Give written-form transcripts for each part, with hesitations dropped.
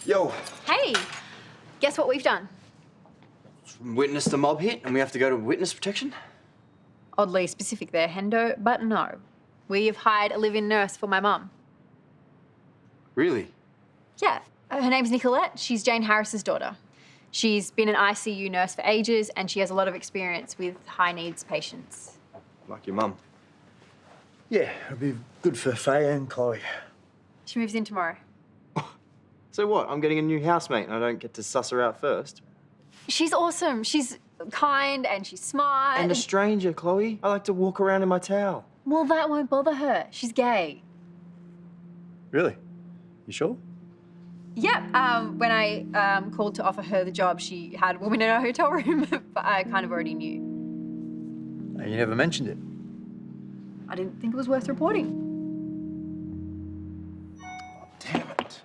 Yo. Hey, guess what we've done? Witnessed a mob hit and we have to go to witness protection? Oddly specific there, Hendo, but no. We have hired a live-in nurse for my mum. Really? Yeah, her name's Nicolette. She's Jane Harris's daughter. She's been an ICU nurse for ages and she has a lot of experience with high-needs patients. Like your mum? Yeah, it'll be good for Faye and Chloe. She moves in tomorrow. So what? I'm getting a new housemate and I don't get to suss her out first? She's awesome. She's kind and she's smart. And a stranger, Chloe. I like to walk around in my towel. Well, that won't bother her. She's gay. Really? You sure? Yeah, when I called to offer her the job, she had a woman in her hotel room, but I kind of already knew. You never mentioned it. I didn't think it was worth reporting. Damn it.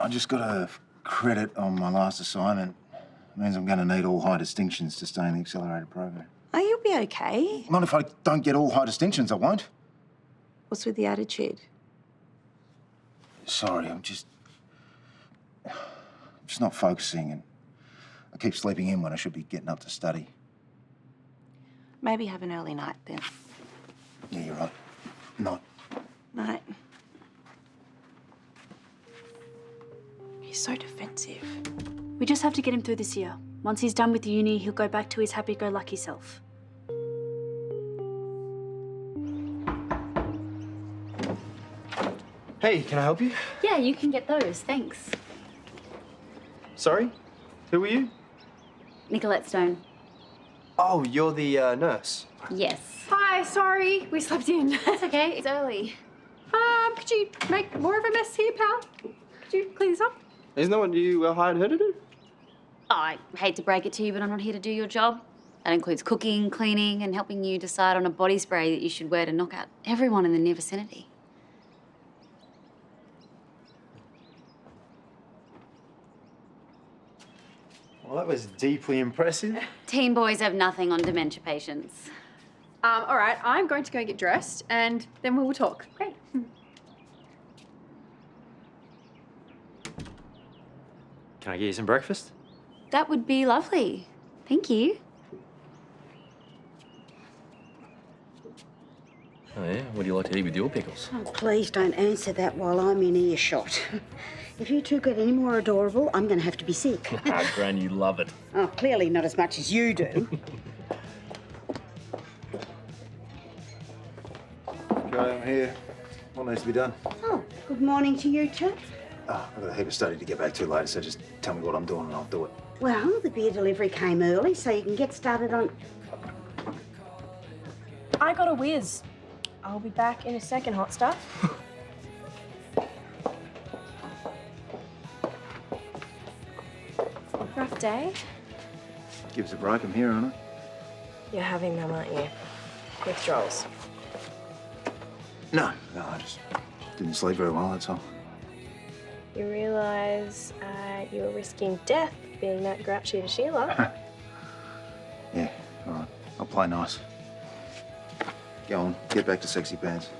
I just got a credit on my last assignment. It means I'm going to need all high distinctions to stay in the accelerated program. Oh, you'll be okay. Not if I don't get all high distinctions, I won't. What's with the attitude? Sorry, I'm just not focusing, and I keep sleeping in when I should be getting up to study. Maybe have an early night then. Yeah, you're right. Not. Night. He's so defensive. We just have to get him through this year. Once he's done with uni, he'll go back to his happy-go-lucky self. Hey, can I help you? Yeah, you can get those, thanks. Sorry? Who are you? Nicolette Stone. Oh, you're the nurse. Yes. Hi, sorry, we slept in. That's okay, it's early. Could you make more of a mess here, pal? Could you clean this up? Isn't that what you hired her to do? Oh, I hate to break it to you, but I'm not here to do your job. That includes cooking, cleaning, and helping you decide on a body spray that you should wear to knock out everyone in the near vicinity. Well, that was deeply impressive. Teen boys have nothing on dementia patients. All right, I'm going to go get dressed and then we will talk. Great. Can I get you some breakfast? That would be lovely. Thank you. Oh, yeah? What do you like to eat with your pickles? Oh, please don't answer that while I'm in earshot. If you two get any more adorable, I'm going to have to be sick. Ah, Gran, you love it. Oh, clearly not as much as you do. Okay, I'm here. What needs to be done? Oh, good morning to you two. I've got a heap of study to get back to later, so just tell me what I'm doing and I'll do it. Well, the beer delivery came early, so you can get started on... I got a whiz. I'll be back in a second, hot stuff. Rough day? Gives a break, I'm here, aren't I? You're having them, aren't you? Withdrawals. No, I just didn't sleep very well, that's all. You realise you were risking death being that grouchy to Sheila. Yeah, all right. I'll play nice. Go on, get back to sexy pants.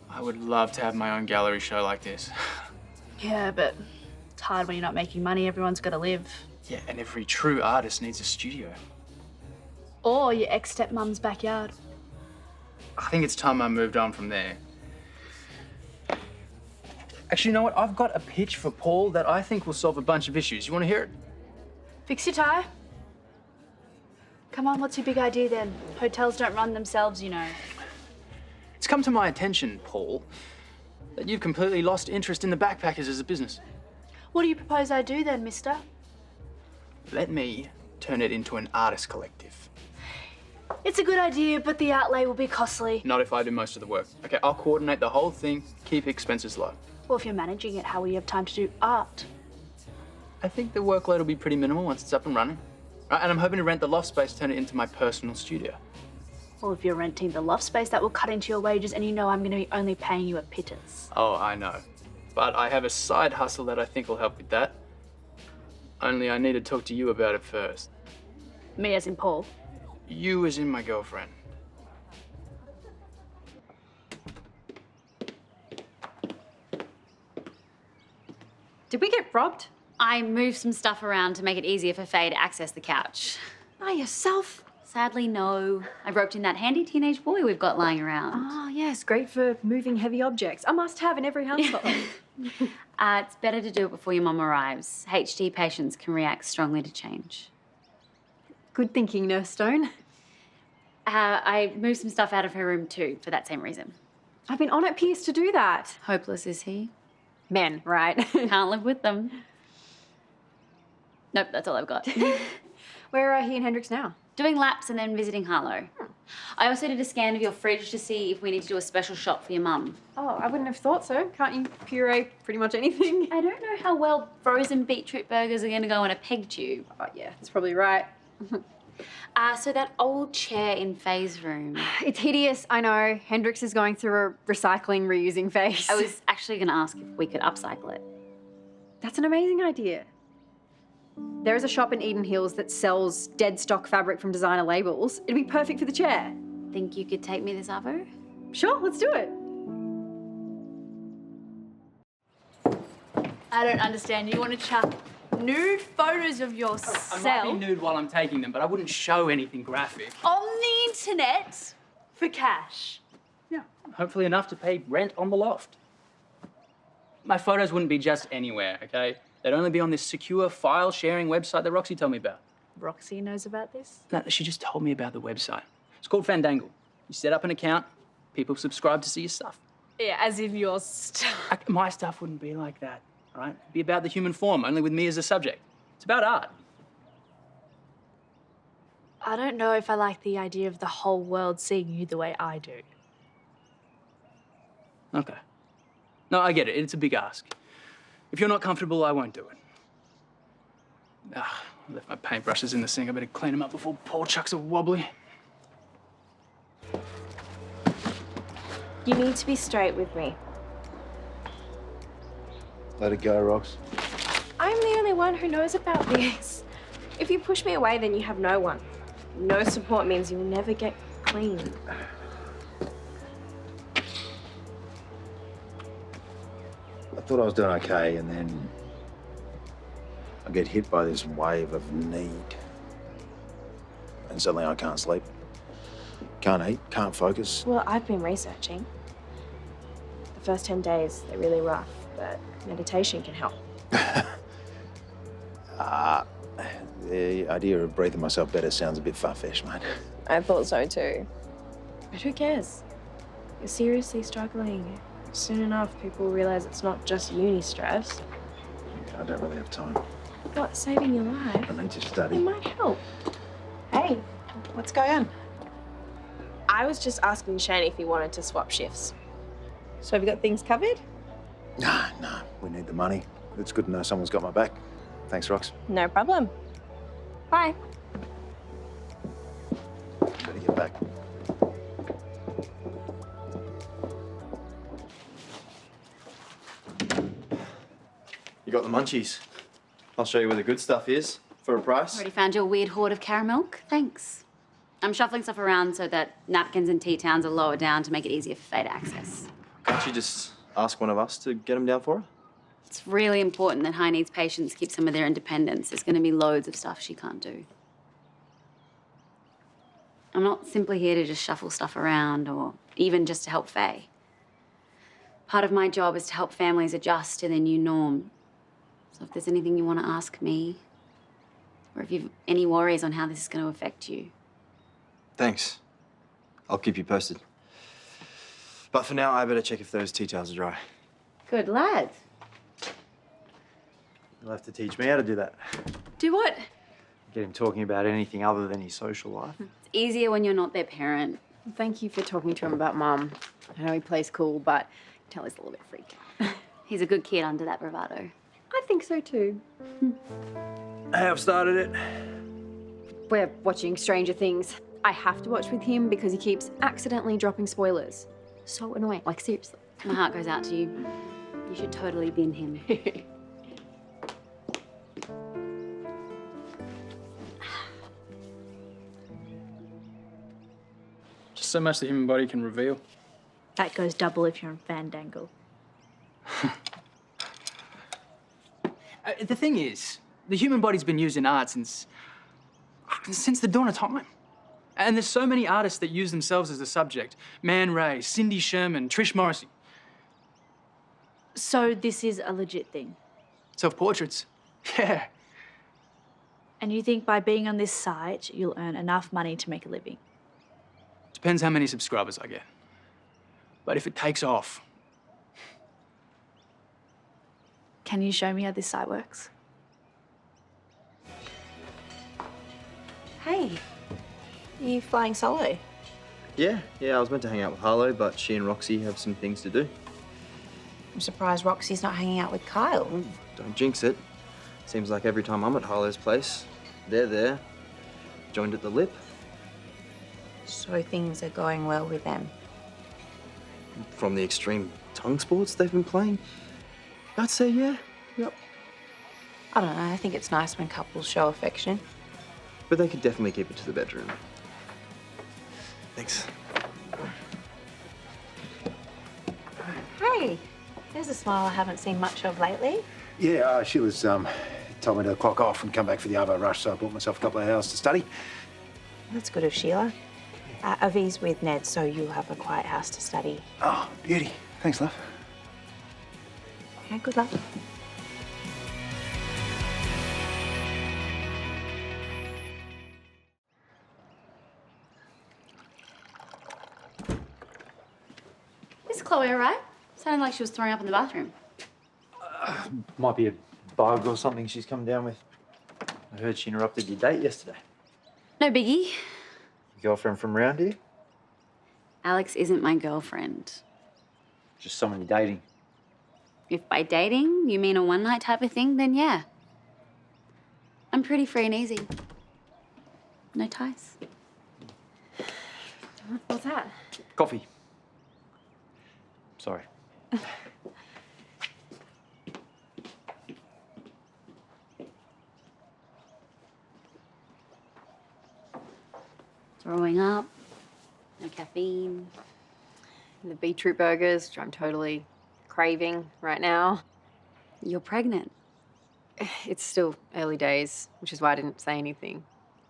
I would love to have my own gallery show like this. Yeah, but it's hard when you're not making money. Everyone's got to live. Yeah, and every true artist needs a studio. Or your ex-stepmom's backyard. I think it's time I moved on from there. Actually, you know what? I've got a pitch for Paul that I think will solve a bunch of issues. You want to hear it? Fix your tie. Come on, what's your big idea then? Hotels don't run themselves, you know. It's come to my attention, Paul, that you've completely lost interest in the backpackers as a business. What do you propose I do then, mister? Let me turn it into an artist collective. It's a good idea, but the outlay will be costly. Not if I do most of the work. Okay, I'll coordinate the whole thing, keep expenses low. Well, if you're managing it, how will you have time to do art? I think the workload will be pretty minimal once it's up and running. Right, and I'm hoping to rent the loft space, turn it into my personal studio. Well, if you're renting the loft space, that will cut into your wages, and you know I'm going to be only paying you a pittance. Oh, I know. But I have a side hustle that I think will help with that. Only I need to talk to you about it first. Me as in Paul? You as in my girlfriend. Did we get robbed? I moved some stuff around to make it easier for Faye to access the couch. By yourself? Sadly, no. I roped in that handy teenage boy we've got lying around. Oh, yes, great for moving heavy objects. A must-have in every household. It's better to do it before your mum arrives. HD patients can react strongly to change. Good thinking, Nurse Stone. I moved some stuff out of her room too, for that same reason. I've been on at Pierce to do that. Hopeless, is he? Men, right? Can't live with them. Nope, that's all I've got. Where are he and Hendrix now? Doing laps and then visiting Harlow. I also did a scan of your fridge to see if we need to do a special shop for your mum. Oh, I wouldn't have thought so. Can't you puree pretty much anything? I don't know how well frozen beetroot burgers are going to go in a peg tube. Oh, yeah, that's probably right. So that old chair in Faye's room. It's hideous, I know. Hendrix is going through a recycling, reusing phase. I was actually going to ask if we could upcycle it. That's an amazing idea. There is a shop in Eden Hills that sells dead stock fabric from designer labels. It'd be perfect for the chair. Think you could take me this Avo? Sure, let's do it. I don't understand. You want to chuck nude photos of I yourself might be nude while I'm taking them, but I wouldn't show anything graphic. on the internet for cash? Yeah, hopefully enough to pay rent on the loft. My photos wouldn't be just anywhere, okay? They'd only be on this secure file-sharing website that Roxy told me about. Roxy knows about this? No, she just told me about the website. It's called Fandangle. You set up an account, people subscribe to see your stuff. Yeah, as if your stuff. My stuff wouldn't be like that, all right? It'd be about the human form, only with me as a subject. It's about art. I don't know if I like the idea of the whole world seeing you the way I do. Okay. No, I get it. It's a big ask. If you're not comfortable, I won't do it. I left my paintbrushes in the sink. I better clean them up before Paul chucks a wobbly. You need to be straight with me. Let it go, Rox. I'm the only one who knows about this. If you push me away, then you have no one. No support means you'll never get clean. I thought I was doing okay, and then I get hit by this wave of need. And suddenly I can't sleep. Can't eat, can't focus. Well, I've been researching. The first 10 days, they're really rough, but meditation can help. The idea of breathing myself better sounds a bit far-fetched, mate. I thought so too. But who cares? You're seriously struggling. Soon enough, people will realize it's not just uni stress. I don't really have time. But saving your life, I need to it study. might help. Hey, what's going on? I was just asking Shane if he wanted to swap shifts. So have you got things covered? No, we need the money. It's good to know someone's got my back. Thanks, Rox. No problem. Bye. Better get back. You got the munchies. I'll show you where the good stuff is for a price. Already found your weird hoard of caramel? Thanks. I'm shuffling stuff around so that napkins and tea towels are lower down to make it easier for Faye to access. Can't you just ask one of us to get them down for her? It's really important that high needs patients keep some of their independence. There's going to be loads of stuff she can't do. I'm not simply here to just shuffle stuff around or even just to help Faye. Part of my job is to help families adjust to their new norm. So if there's anything you want to ask me, or if you've any worries on how this is going to affect you. Thanks. I'll keep you posted. But for now, I better check if those tea towels are dry. Good lad. You'll have to teach me how to do that. Do what? Get him talking about anything other than his social life. It's easier when you're not their parent. Thank you for talking to him about Mum. I know he plays cool, but I can tell he's a little bit freaked out. He's a good kid under that bravado. I think so too. Hey, I've started it. We're watching Stranger Things. I have to watch with him because he keeps accidentally dropping spoilers. So annoying, like seriously. My heart goes out to you. You should totally bin him. Just so much the human body can reveal. That goes double if you're on Fandangle. the thing is, the human body's been used in art since the dawn of time. And there's so many artists that use themselves as the subject. Man Ray, Cindy Sherman, Trish Morrissey. So this is a legit thing? Self-portraits. Yeah. And you think by being on this site, you'll earn enough money to make a living? Depends how many subscribers I get. But if it takes off... Can you show me how this site works? Hey, are you flying solo? Yeah, I was meant to hang out with Harlow, but she and Roxy have some things to do. I'm surprised Roxy's not hanging out with Kyle. Don't jinx it. Seems like every time I'm at Harlow's place, they're there, joined at the lip. So things are going well with them. From the extreme tongue sports they've been playing, I'd say yeah. Yep. I don't know, I think it's nice when couples show affection. But they could definitely keep it to the bedroom. Thanks. Hey, there's a smile I haven't seen much of lately. Yeah, Sheila's told me to clock off and come back for the Arvo rush, so I bought myself a couple of hours to study. That's good of Sheila. Avi's with Ned, so you'll have a quiet house to study. Oh, beauty. Thanks, love. Yeah, good luck. Is Chloe all right? Sounded like she was throwing up in the bathroom. Might be a bug or something she's come down with. I heard she interrupted your date yesterday. No biggie. Your girlfriend from round here? Alex isn't my girlfriend. Just someone you're dating. If by dating you mean a one-night type of thing, then yeah. I'm pretty free and easy. No ties. What's that? Coffee. Sorry. Throwing up, no caffeine. The beetroot burgers, which I'm totally craving right now. You're pregnant. It's still early days, which is why I didn't say anything.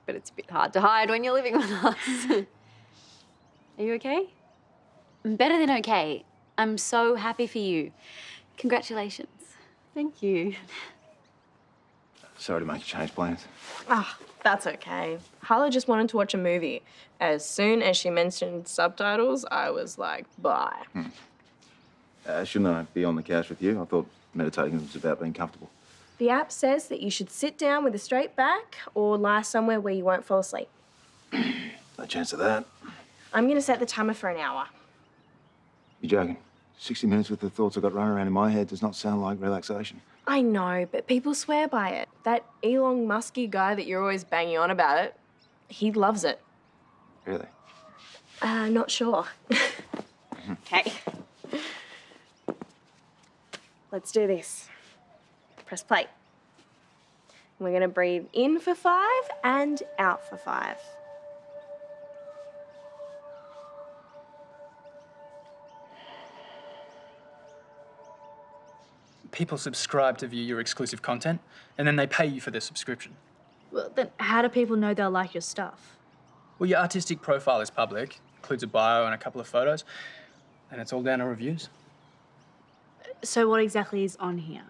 But it's a bit hard to hide when you're living with us. Are you okay? Better than okay. I'm so happy for you. Congratulations. Thank you. Sorry to make you change plans. Ah, that's okay. Harlow just wanted to watch a movie. As soon as she mentioned subtitles, I was like, bye. Shouldn't I be on the couch with you? I thought meditating was about being comfortable. The app says that you should sit down with a straight back or lie somewhere where you won't fall asleep. No chance of that. I'm going to set the timer for an hour. You joking? 60 minutes with the thoughts I've got running around in my head does not sound like relaxation. I know, but people swear by it. That Elon Musky guy that you're always banging on about it, he loves it. Really? Not sure. Okay. Let's do this. Press play. We're going to breathe in for 5 and out for 5. People subscribe to view your exclusive content, and then they pay you for their subscription. Well, then how do people know they'll like your stuff? Well, your artistic profile is public, includes a bio and a couple of photos, and it's all down to reviews. So what exactly is on here?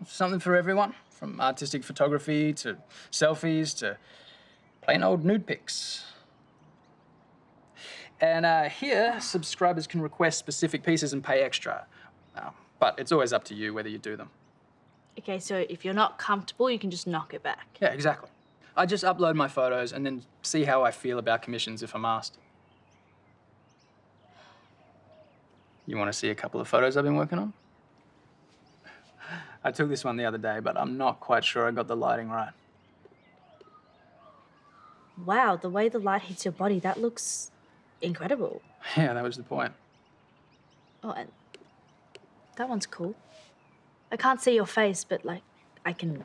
Something for everyone, from artistic photography to selfies to plain old nude pics. And here, subscribers can request specific pieces and pay extra. But it's always up to you whether you do them. Okay, so if you're not comfortable, you can just knock it back. Yeah, exactly. I just upload my photos and then see how I feel about commissions if I'm asked. You want to see a couple of photos I've been working on? I took this one the other day, but I'm not quite sure I got the lighting right. Wow, the way the light hits your body, that looks incredible. Yeah, that was the point. Oh, and that one's cool. I can't see your face, but, like, I can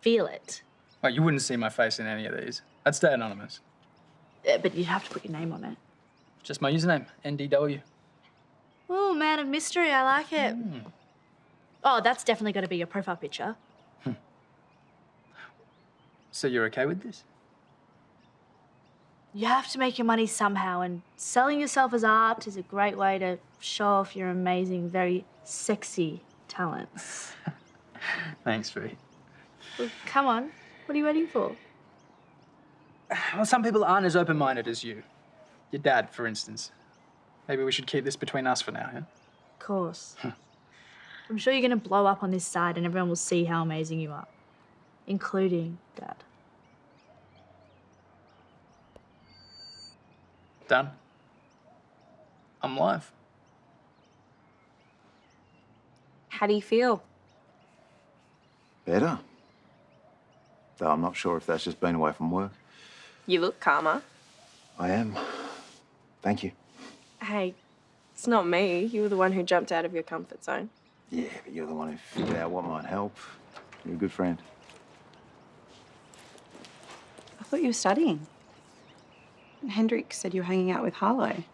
feel it. Well, you wouldn't see my face in any of these. I'd stay anonymous. But you'd have to put your name on it. Just my username, NDW. Oh, man of mystery, I like it. Oh, that's definitely got to be your profile picture. So you're okay with this? You have to make your money somehow, and selling yourself as art is a great way to show off your amazing, very sexy talents. Thanks, Ree. Well, come on. What are you waiting for? Well, some people aren't as open-minded as you. Your dad, for instance. Maybe we should keep this between us for now, yeah? Of course. I'm sure you're going to blow up on this side and everyone will see how amazing you are. Including Dad. Done. I'm live. How do you feel? Better. Though I'm not sure if that's just being away from work. You look calmer. I am. Thank you. Hey, it's not me. You were the one who jumped out of your comfort zone. Yeah, but you're the one who figured out what might help. You're a good friend. I thought you were studying. And Hendrik said you were hanging out with Harlow.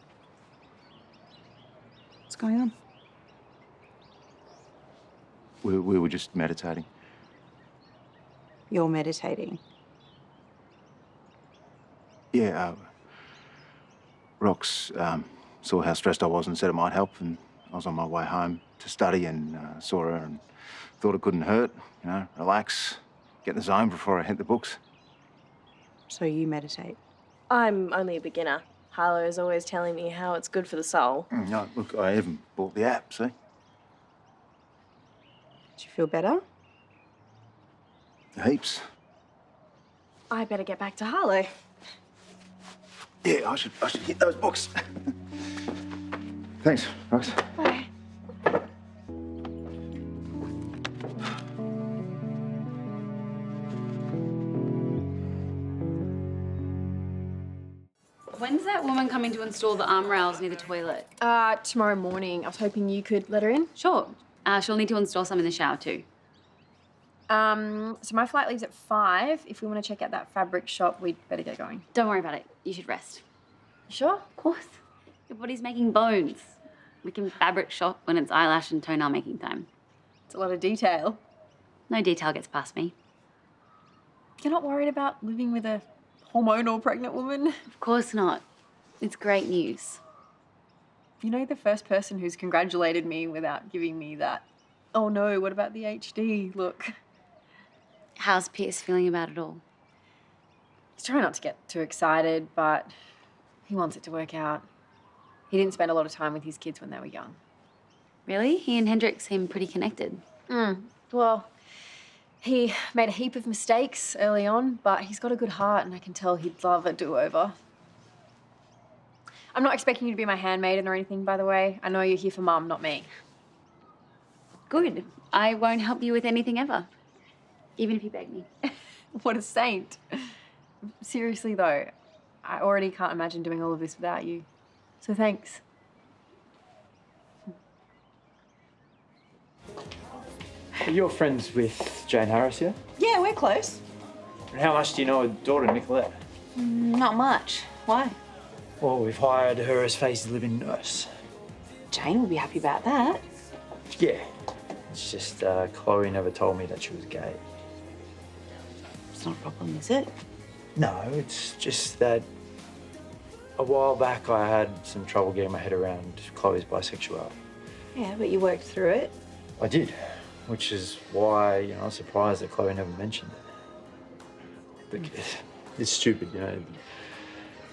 What's going on? We were just meditating. You're meditating. Yeah, Rox saw how stressed I was and said it might help, and I was on my way home to study and saw her and thought it couldn't hurt, you know, relax, get in the zone before I hit the books. So you meditate? I'm only a beginner. Harlow is always telling me how it's good for the soul. No, look, I even bought the app, see? Do you feel better? Heaps. I better get back to Harlow. Yeah, I should hit those books. Thanks, Rox. Bye. When's that woman coming to install the arm rails near the toilet? Tomorrow morning. I was hoping you could let her in. Sure. She'll need to install some in the shower too. So my flight leaves at 5. If we want to check out that fabric shop, we'd better get going. Don't worry about it. You should rest. Sure? Of course. Your body's making bones. We can fabric shop when it's eyelash and toenail making time. It's a lot of detail. No detail gets past me. You're not worried about living with a hormonal pregnant woman? Of course not. It's great news. You know, the first person who's congratulated me without giving me that, oh no, what about the HD look? How's Pierce feeling about it all? He's trying not to get too excited, but he wants it to work out. He didn't spend a lot of time with his kids when they were young. Really? He and Hendrik seem pretty connected. Well, he made a heap of mistakes early on, but he's got a good heart and I can tell he'd love a do-over. I'm not expecting you to be my handmaiden or anything, by the way. I know you're here for Mum, not me. Good. I won't help you with anything ever. Even if you beg me. What a saint. Seriously, though, I already can't imagine doing all of this without you. So thanks. You're friends with Jane Harris, yeah? Yeah, we're close. And how much do you know of daughter Nicolette? Not much. Why? Well, we've hired her as Faye's live-in nurse. Jane would be happy about that. Yeah. It's just Chloe never told me that she was gay. It's not a problem, is it? No, it's just that a while back I had some trouble getting my head around Chloe's bisexuality. Yeah, but you worked through it. I did, which is why, you know, I was surprised that Chloe never mentioned it. But it's stupid, you know.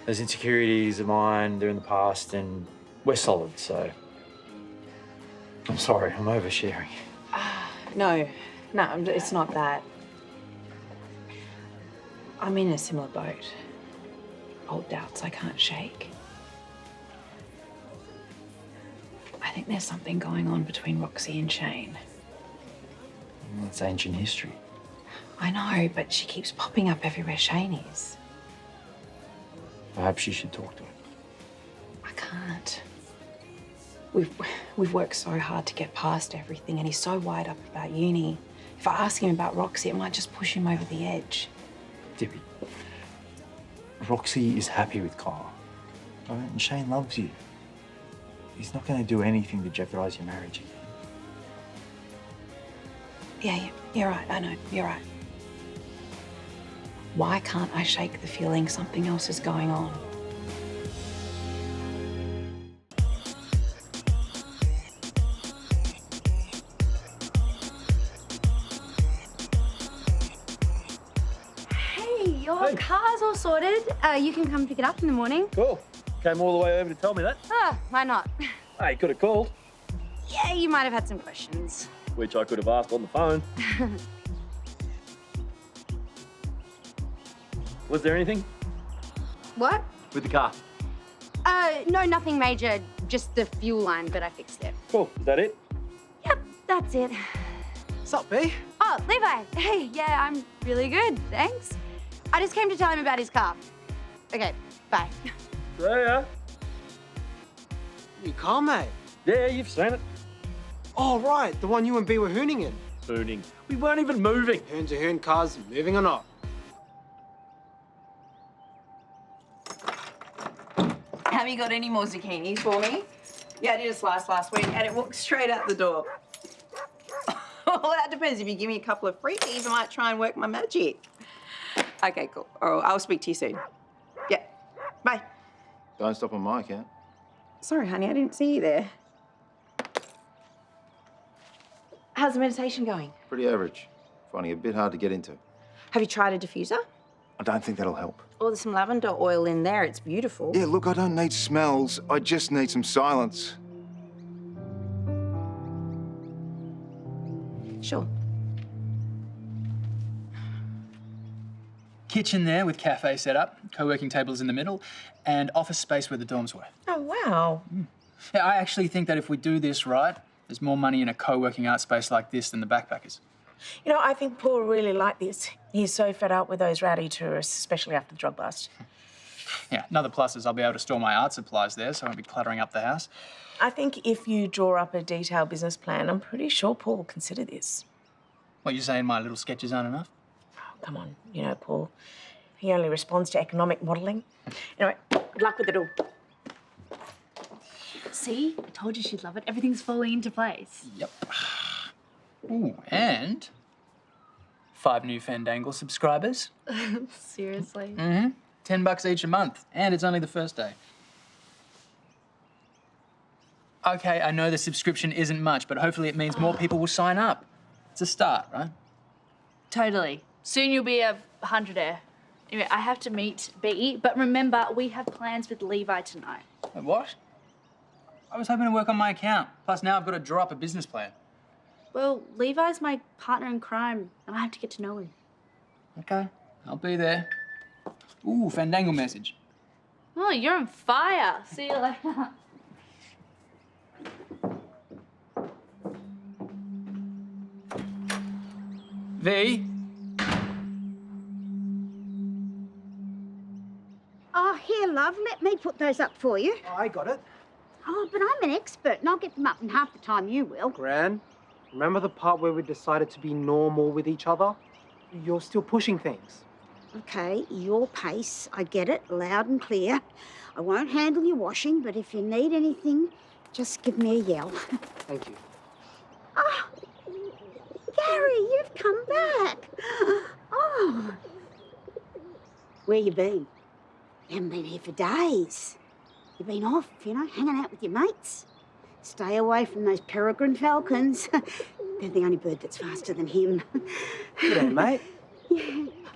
Those insecurities of mine, they're in the past and we're solid, so I'm sorry, I'm oversharing. No, it's not that. I'm in a similar boat. Old doubts I can't shake. I think there's something going on between Roxy and Shane. It's ancient history. I know, but she keeps popping up everywhere Shane is. Perhaps you should talk to her. I can't. We've worked so hard to get past everything, and he's so wired up about uni. If I ask him about Roxy, it might just push him over the edge. Dipi, Roxy is happy with Karl, all right? And Shane loves you. He's not going to do anything to jeopardize your marriage again. Yeah, you're right. I know, you're right. Why can't I shake the feeling something else is going on? Hey, your car's all sorted. You can come pick it up in the morning. Cool. Came all the way over to tell me that. Ah, why not? Hey, could have called. Yeah, you might have had some questions. Which I could have asked on the phone. Was there anything What? with the car? No, nothing major. Just the fuel line, but I fixed it. Cool. Is that it? Yep, that's it. Sup, B? Oh, Levi. Hey, yeah, I'm really good, thanks. I just came to tell him about his car. Okay, bye. Yeah. You car, mate? Yeah, you've seen it. Oh, right, the one you and B were hooning in. Hooning. We weren't even moving. Hoons are hoon, cars moving or not. Have you got any more zucchinis for me? Yeah, I did a slice last week and it walked straight out the door. Well, that depends. If you give me a couple of freebies, I might try and work my magic. Okay, cool. Oh, I'll speak to you soon. Yeah, bye. Don't stop on my account. Sorry, honey, I didn't see you there. How's the meditation going? Pretty average. Finding it a bit hard to get into. Have you tried a diffuser? I don't think that'll help. Oh, there's some lavender oil in there. It's beautiful. Yeah, look, I don't need smells. I just need some silence. Sure. Kitchen there with cafe set up, co-working tables in the middle, and office space where the dorms were. Oh, wow. Yeah, I actually think that if we do this right, there's more money in a co-working art space like this than the backpackers. You know, I think Paul really liked this. He's so fed up with those rowdy tourists, especially after the drug bust. Yeah, another plus is I'll be able to store my art supplies there, so I won't be cluttering up the house. I think if you draw up a detailed business plan, I'm pretty sure Paul will consider this. What, you saying my little sketches aren't enough? Oh, come on. You know, Paul, he only responds to economic modelling. Anyway, good luck with it all. See? I told you she'd love it. Everything's falling into place. Yep. Ooh, and 5 new Fandangle subscribers. Seriously? Mm-hmm. $10 each a month, and it's only the first day. Okay, I know the subscription isn't much, but hopefully it means more people will sign up. It's a start, right? Totally. Soon you'll be a 100er. Anyway, I have to meet B, but remember, we have plans with Levi tonight. Wait, what? I was hoping to work on my account. Plus, now I've got to draw up a business plan. Well, Levi's my partner in crime, and I have to get to know him. Okay, I'll be there. Ooh, Fandangle message. Oh, you're on fire. See you later. V? Oh, here, love, let me put those up for you. I got it. Oh, but I'm an expert and I'll get them up in half the time you will. Gran, remember the part where we decided to be normal with each other? You're still pushing things. Okay, your pace, I get it, loud and clear. I won't handle your washing, but if you need anything, just give me a yell. Thank you. Oh, Gary, you've come back. Oh. Where you been? You haven't been here for days. You've been off, you know, hanging out with your mates. Stay away from those peregrine falcons. They're the only bird that's faster than him. G'day, mate.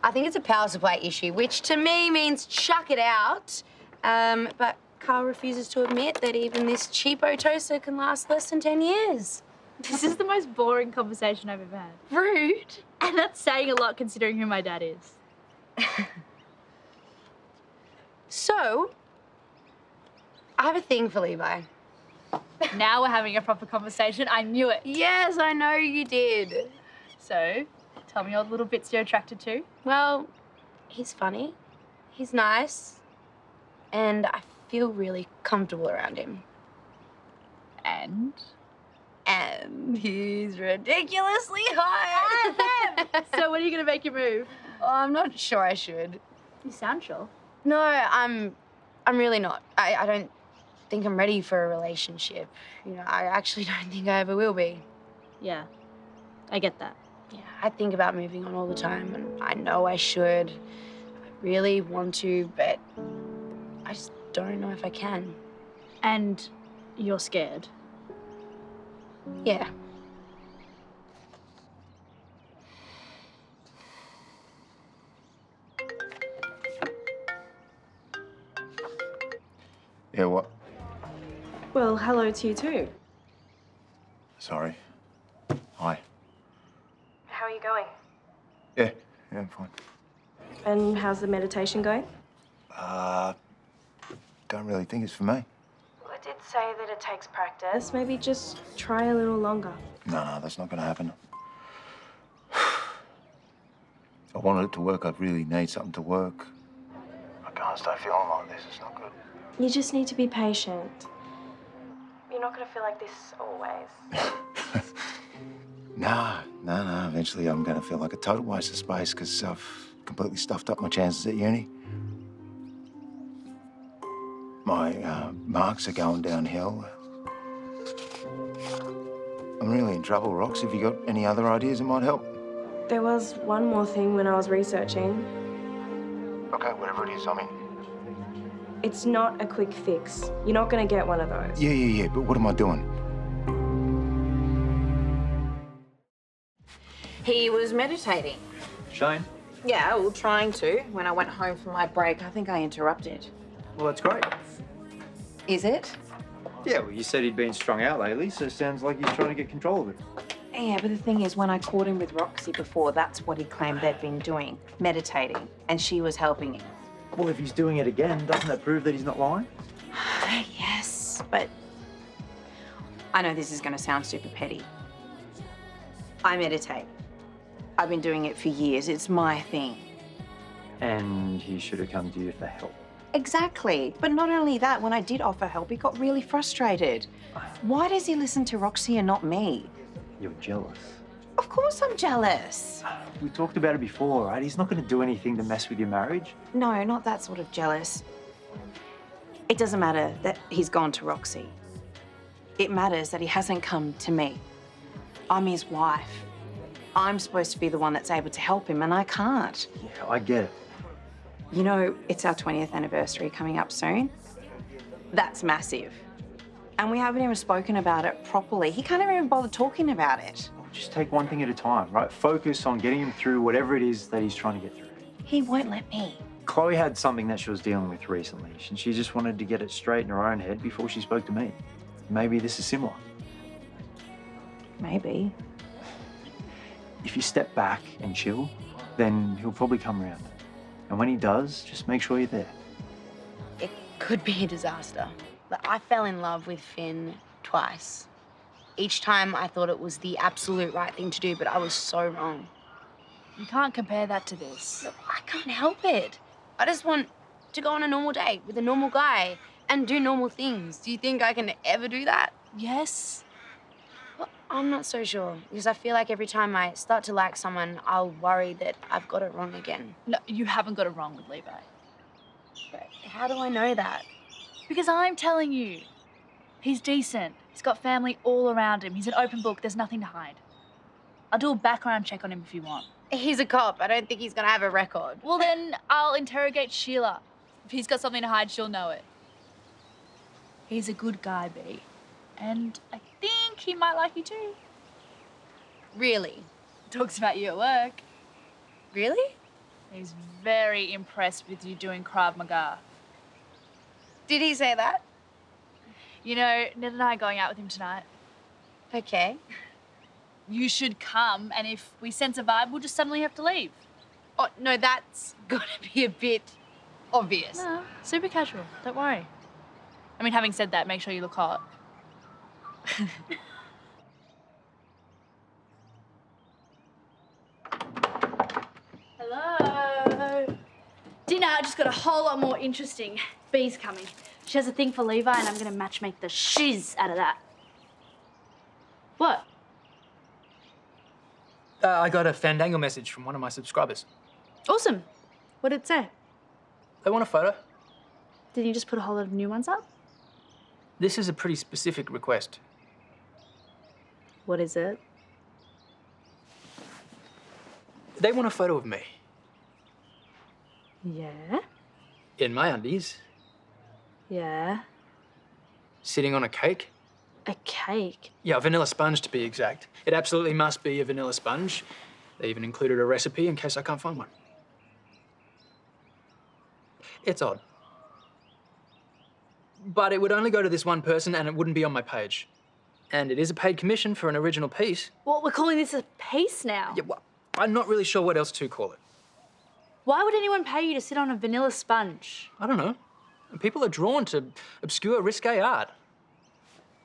I think it's a power supply issue, which to me means chuck it out. But Karl refuses to admit that even this cheapo toaster can last less than 10 years. This is the most boring conversation I've ever had. Rude. And that's saying a lot considering who my dad is. So, I have a thing for Levi. Now we're having a proper conversation. I knew it. Yes, I know you did. So, tell me all the little bits you're attracted to. Well, he's funny, he's nice, and I feel really comfortable around him. And he's ridiculously hot. So when are you going to make your move? Oh, I'm not sure I should. You sound sure. No, I'm really not. I don't think I'm ready for a relationship. You know, I actually don't think I ever will be. Yeah, I get that. Yeah, I think about moving on all the time, and I know I should. I really want to, but I just don't know if I can. And you're scared? Yeah. Yeah, what? Well, hello to you too. Sorry. Hi. How are you going? Yeah, I'm fine. And how's the meditation going? Don't really think it's for me. Well, it did say that it takes practice. Maybe just try a little longer. No, that's not going to happen. If I wanted it to work, I'd really need something to work. I can't stay feeling like this. It's not good. You just need to be patient. You're not going to feel like this always. No. Eventually, I'm going to feel like a total waste of space because I've completely stuffed up my chances at uni. My marks are going downhill. I'm really in trouble, Rox. Have you got any other ideas that might help? There was one more thing when I was researching. Okay, whatever it is, I'm in. It's not a quick fix. You're not going to get one of those. Yeah, but what am I doing? He was meditating. Shane? Yeah, well, trying to. When I went home for my break, I think I interrupted. Well, that's great. Is it? Yeah, well, you said he'd been strung out lately, so it sounds like he's trying to get control of it. Yeah, but the thing is, when I caught him with Roxy before, that's what he claimed they'd been doing, meditating, and she was helping him. Well, if he's doing it again, doesn't that prove that he's not lying? Yes, but I know this is going to sound super petty. I meditate. I've been doing it for years. It's my thing. And he should have come to you for help. Exactly. But not only that, when I did offer help, he got really frustrated. Why does he listen to Roxy and not me? You're jealous. Of course I'm jealous. We talked about it before, right? He's not going to do anything to mess with your marriage. No, not that sort of jealous. It doesn't matter that he's gone to Roxy. It matters that he hasn't come to me. I'm his wife. I'm supposed to be the one that's able to help him, and I can't. Yeah, I get it. You know, it's our 20th anniversary coming up soon. That's massive. And we haven't even spoken about it properly. He can't even bother talking about it. Just take one thing at a time, right? Focus on getting him through whatever it is that he's trying to get through. He won't let me. Chloe had something that she was dealing with recently, and she just wanted to get it straight in her own head before she spoke to me. Maybe this is similar. Maybe. If you step back and chill, then he'll probably come around. And when he does, just make sure you're there. It could be a disaster. But I fell in love with Finn twice. Each time I thought it was the absolute right thing to do, but I was so wrong. You can't compare that to this. Look, I can't help it. I just want to go on a normal date with a normal guy and do normal things. Do you think I can ever do that? Yes. Well, I'm not so sure, because I feel like every time I start to like someone, I'll worry that I've got it wrong again. No, you haven't got it wrong with Levi. But how do I know that? Because I'm telling you. He's decent. He's got family all around him. He's an open book. There's nothing to hide. I'll do a background check on him if you want. He's a cop. I don't think he's gonna have a record. Well, then I'll interrogate Sheila. If he's got something to hide, she'll know it. He's a good guy, B. And I think he might like you too. Really? Talks about you at work. Really? He's very impressed with you doing Krav Maga. Did he say that? You know, Ned and I are going out with him tonight. Okay. You should come, and if we sense a vibe, we'll just suddenly have to leave. Oh, no, that's gotta be a bit obvious. No, super casual. Don't worry. I mean, having said that, make sure you look hot. Hello. Dinner just got a whole lot more interesting. Bee's coming. She has a thing for Levi, and I'm gonna matchmake the shiz out of that. What? I got a Fandango message from one of my subscribers. Awesome. What did it say? They want a photo. Did you just put a whole lot of new ones up? This is a pretty specific request. What is it? They want a photo of me. Yeah? In my undies. Yeah. Sitting on a cake. A cake? Yeah, a vanilla sponge to be exact. It absolutely must be a vanilla sponge. They even included a recipe in case I can't find one. It's odd. But it would only go to this one person and it wouldn't be on my page. And it is a paid commission for an original piece. Well, we're calling this a piece now. Yeah, well, I'm not really sure what else to call it. Why would anyone pay you to sit on a vanilla sponge? I don't know. People are drawn to obscure, risque art.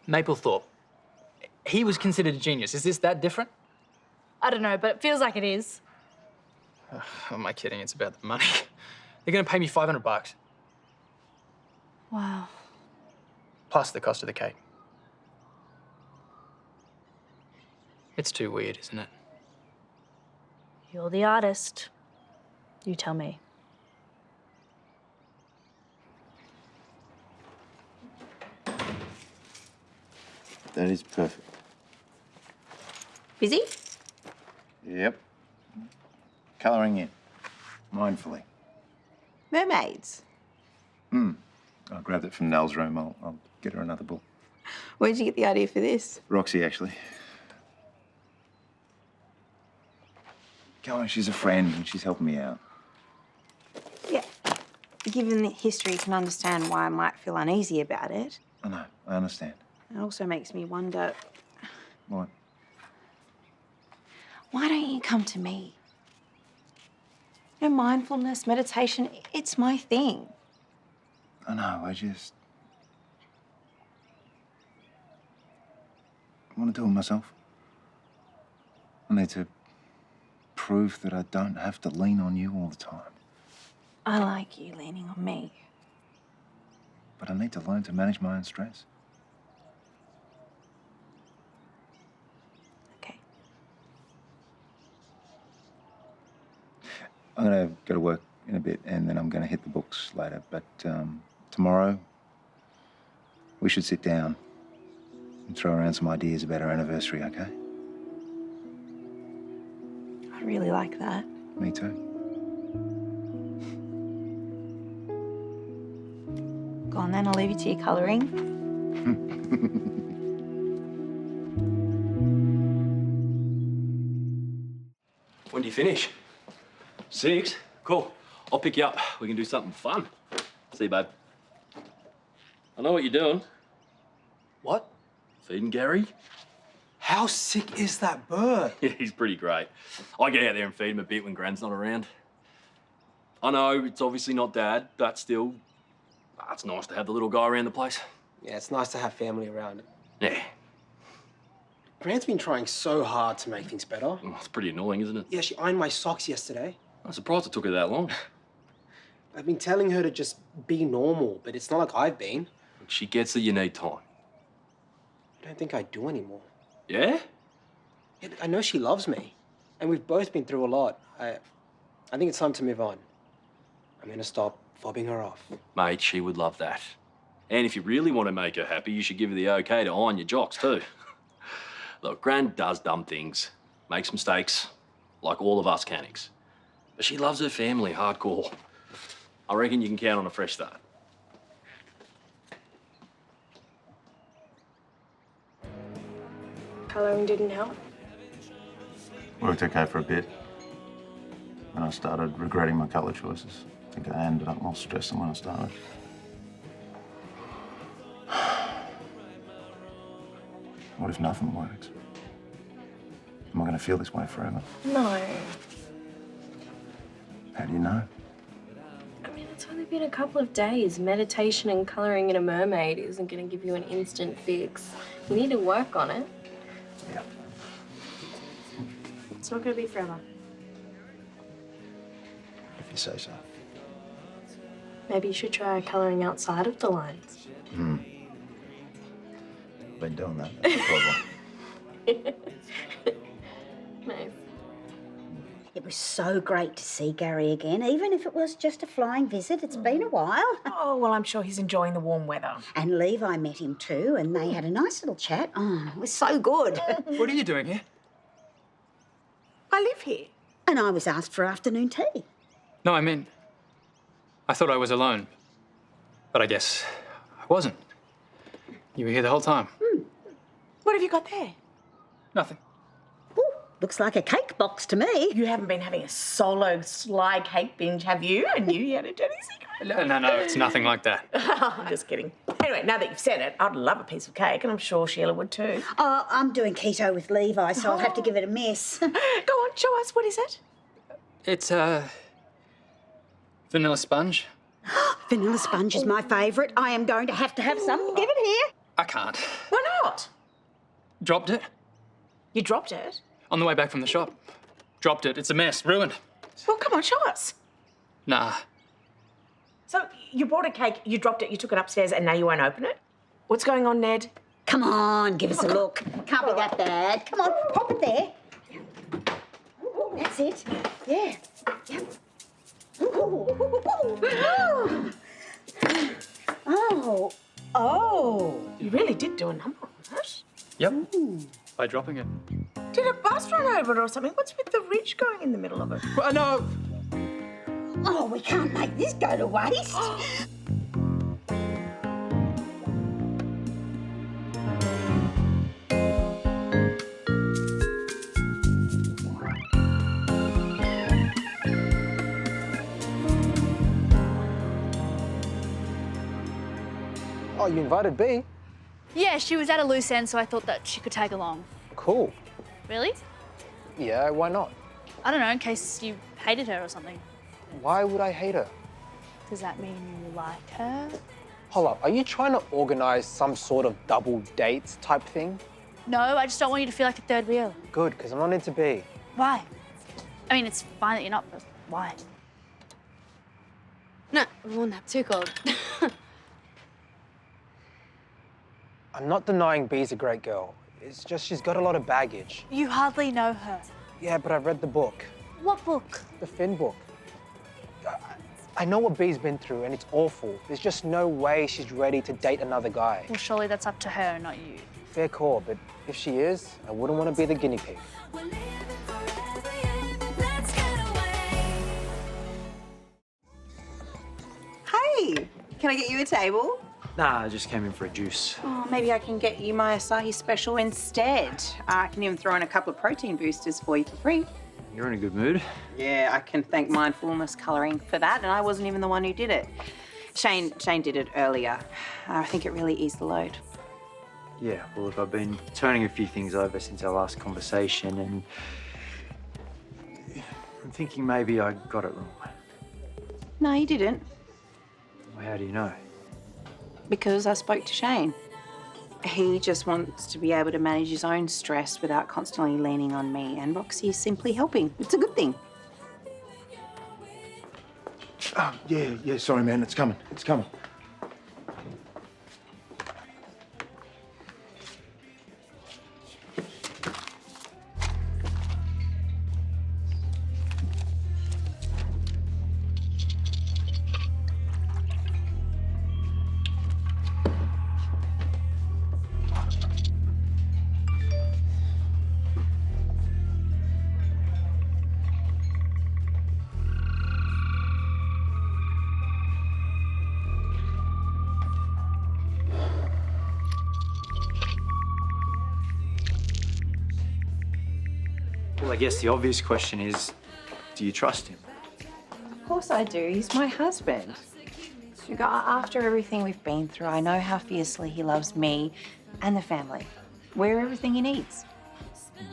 Mapplethorpe. He was considered a genius. Is this that different? I don't know, but it feels like it is. Oh, am I kidding? It's about the money. They're going to pay me $500. Wow. Plus the cost of the cake. It's too weird, isn't it? You're the artist. You tell me. That is perfect. Busy? Yep. Colouring in. Mindfully. Mermaids. I grabbed it from Nell's room. I'll get her another book. Where'd you get the idea for this? Roxy, actually. Go on, she's a friend and she's helping me out. Yeah. Given the history, you can understand why I might feel uneasy about it. I know, I understand. It also makes me wonder, What? why don't you come to me? You know, mindfulness, meditation, it's my thing. I know, I want to do it myself. I need to prove that I don't have to lean on you all the time. I like you leaning on me. But I need to learn to manage my own stress. Okay. I'm going to go to work in a bit and then I'm going to hit the books later. But tomorrow, we should sit down and throw around some ideas about our anniversary, okay? I really like that. Me too. Go on then, I'll leave you to your colouring. When do you finish? 6? Cool. I'll pick you up. We can do something fun. See you, babe. I know what you're doing. What? Feeding Gary. How sick is that bird? Yeah, he's pretty great. I get out there and feed him a bit when Gran's not around. I know it's obviously not Dad, but still, it's nice to have the little guy around the place. Yeah, it's nice to have family around. Yeah. Grant's been trying so hard to make things better. Oh, it's pretty annoying, isn't it? Yeah, she ironed my socks yesterday. I'm surprised it took her that long. I've been telling her to just be normal, but it's not like I've been. She gets that you need time. I don't think I do anymore. Yeah? Yeah, I know she loves me, and we've both been through a lot. I think it's time to move on. I'm gonna stop fobbing her off. Mate, she would love that. And if you really want to make her happy, you should give her the okay to iron your jocks too. Look, Gran does dumb things, makes mistakes, like all of us canics. But she loves her family hardcore. I reckon you can count on a fresh start. Colouring didn't help. Worked okay for a bit. Then I started regretting my colour choices. I think I ended up more stressed than when I started. What if nothing works? Am I going to feel this way forever? No. How do you know? I mean, it's only been a couple of days. Meditation and colouring in a mermaid isn't going to give you an instant fix. You need to work on it. Yeah. It's not going to be forever. If you say so. Maybe you should try colouring outside of the lines. Been doing that. That's the problem. Nice. It was so great to see Gary again, even if it was just a flying visit. It's been a while. Oh, well, I'm sure he's enjoying the warm weather. And Levi met him too, and they had a nice little chat. Oh, it was so good. What are you doing here? I live here. And I was asked for afternoon tea. No, I mean, I thought I was alone. But I guess I wasn't. You were here the whole time. What have you got there? Nothing. Looks like a cake box to me. You haven't been having a solo sly cake binge, have you? And you had a dirty secret? No, it's nothing like that. I'm just kidding. Anyway, now that you've said it, I'd love a piece of cake, and I'm sure Sheila would too. Oh, I'm doing keto with Levi, so I'll have to give it a miss. Go on, show us. What is it? It's vanilla sponge. Vanilla sponge is my favourite. I am going to have some. Give it here. I can't. Why not? Dropped it You dropped it? on the way back from the shop. Dropped it. It's a mess. Ruined. Well, come on, show us. Nah. So you bought a cake, you dropped it, you took it upstairs, and now you won't open it? What's going on, Ned? Come on, give us a look. Can't be that bad. Come on, pop it there. That's it. Yeah. Yep. Oh. You really did do a number on that. Yep. By dropping it. Did a bus run over it or something? What's with the ridge going in the middle of it? Well, no. Oh, we can't make this go to waste. Oh, you invited B? Yeah, she was at a loose end, so I thought that she could tag along. Cool. Really? Yeah, why not? I don't know, in case you hated her or something. Why would I hate her? Does that mean you like her? Hold up, are you trying to organise some sort of double dates type thing? No, I just don't want you to feel like a third wheel. Good, because I'm not into B. Why? I mean, it's fine that you're not, but why? No, I want that too cold. I'm not denying B's a great girl. It's just she's got a lot of baggage. You hardly know her. Yeah, but I've read the book. What book? The Finn book. I know what B's been through, and it's awful. There's just no way she's ready to date another guy. Well, surely that's up to her, not you. Fair call, but if she is, I wouldn't want to be the guinea pig. Hey, can I get you a table? Nah, I just came in for a juice. Oh, maybe I can get you my Asahi special instead. I can even throw in a couple of protein boosters for you for free. You're in a good mood. Yeah, I can thank mindfulness colouring for that, and I wasn't even the one who did it. Shane did it earlier. I think it really eased the load. Yeah, well, look, I've been turning a few things over since our last conversation, and I'm thinking maybe I got it wrong. No, you didn't, Well, how do you know? because I spoke to Shane. He just wants to be able to manage his own stress without constantly leaning on me, and Roxy is simply helping. It's a good thing. Oh, yeah, sorry, man. It's coming. It's coming. Well, I guess the obvious question is, do you trust him? Of course I do. He's my husband. Sugar, after everything we've been through, I know how fiercely he loves me and the family. We're everything he needs.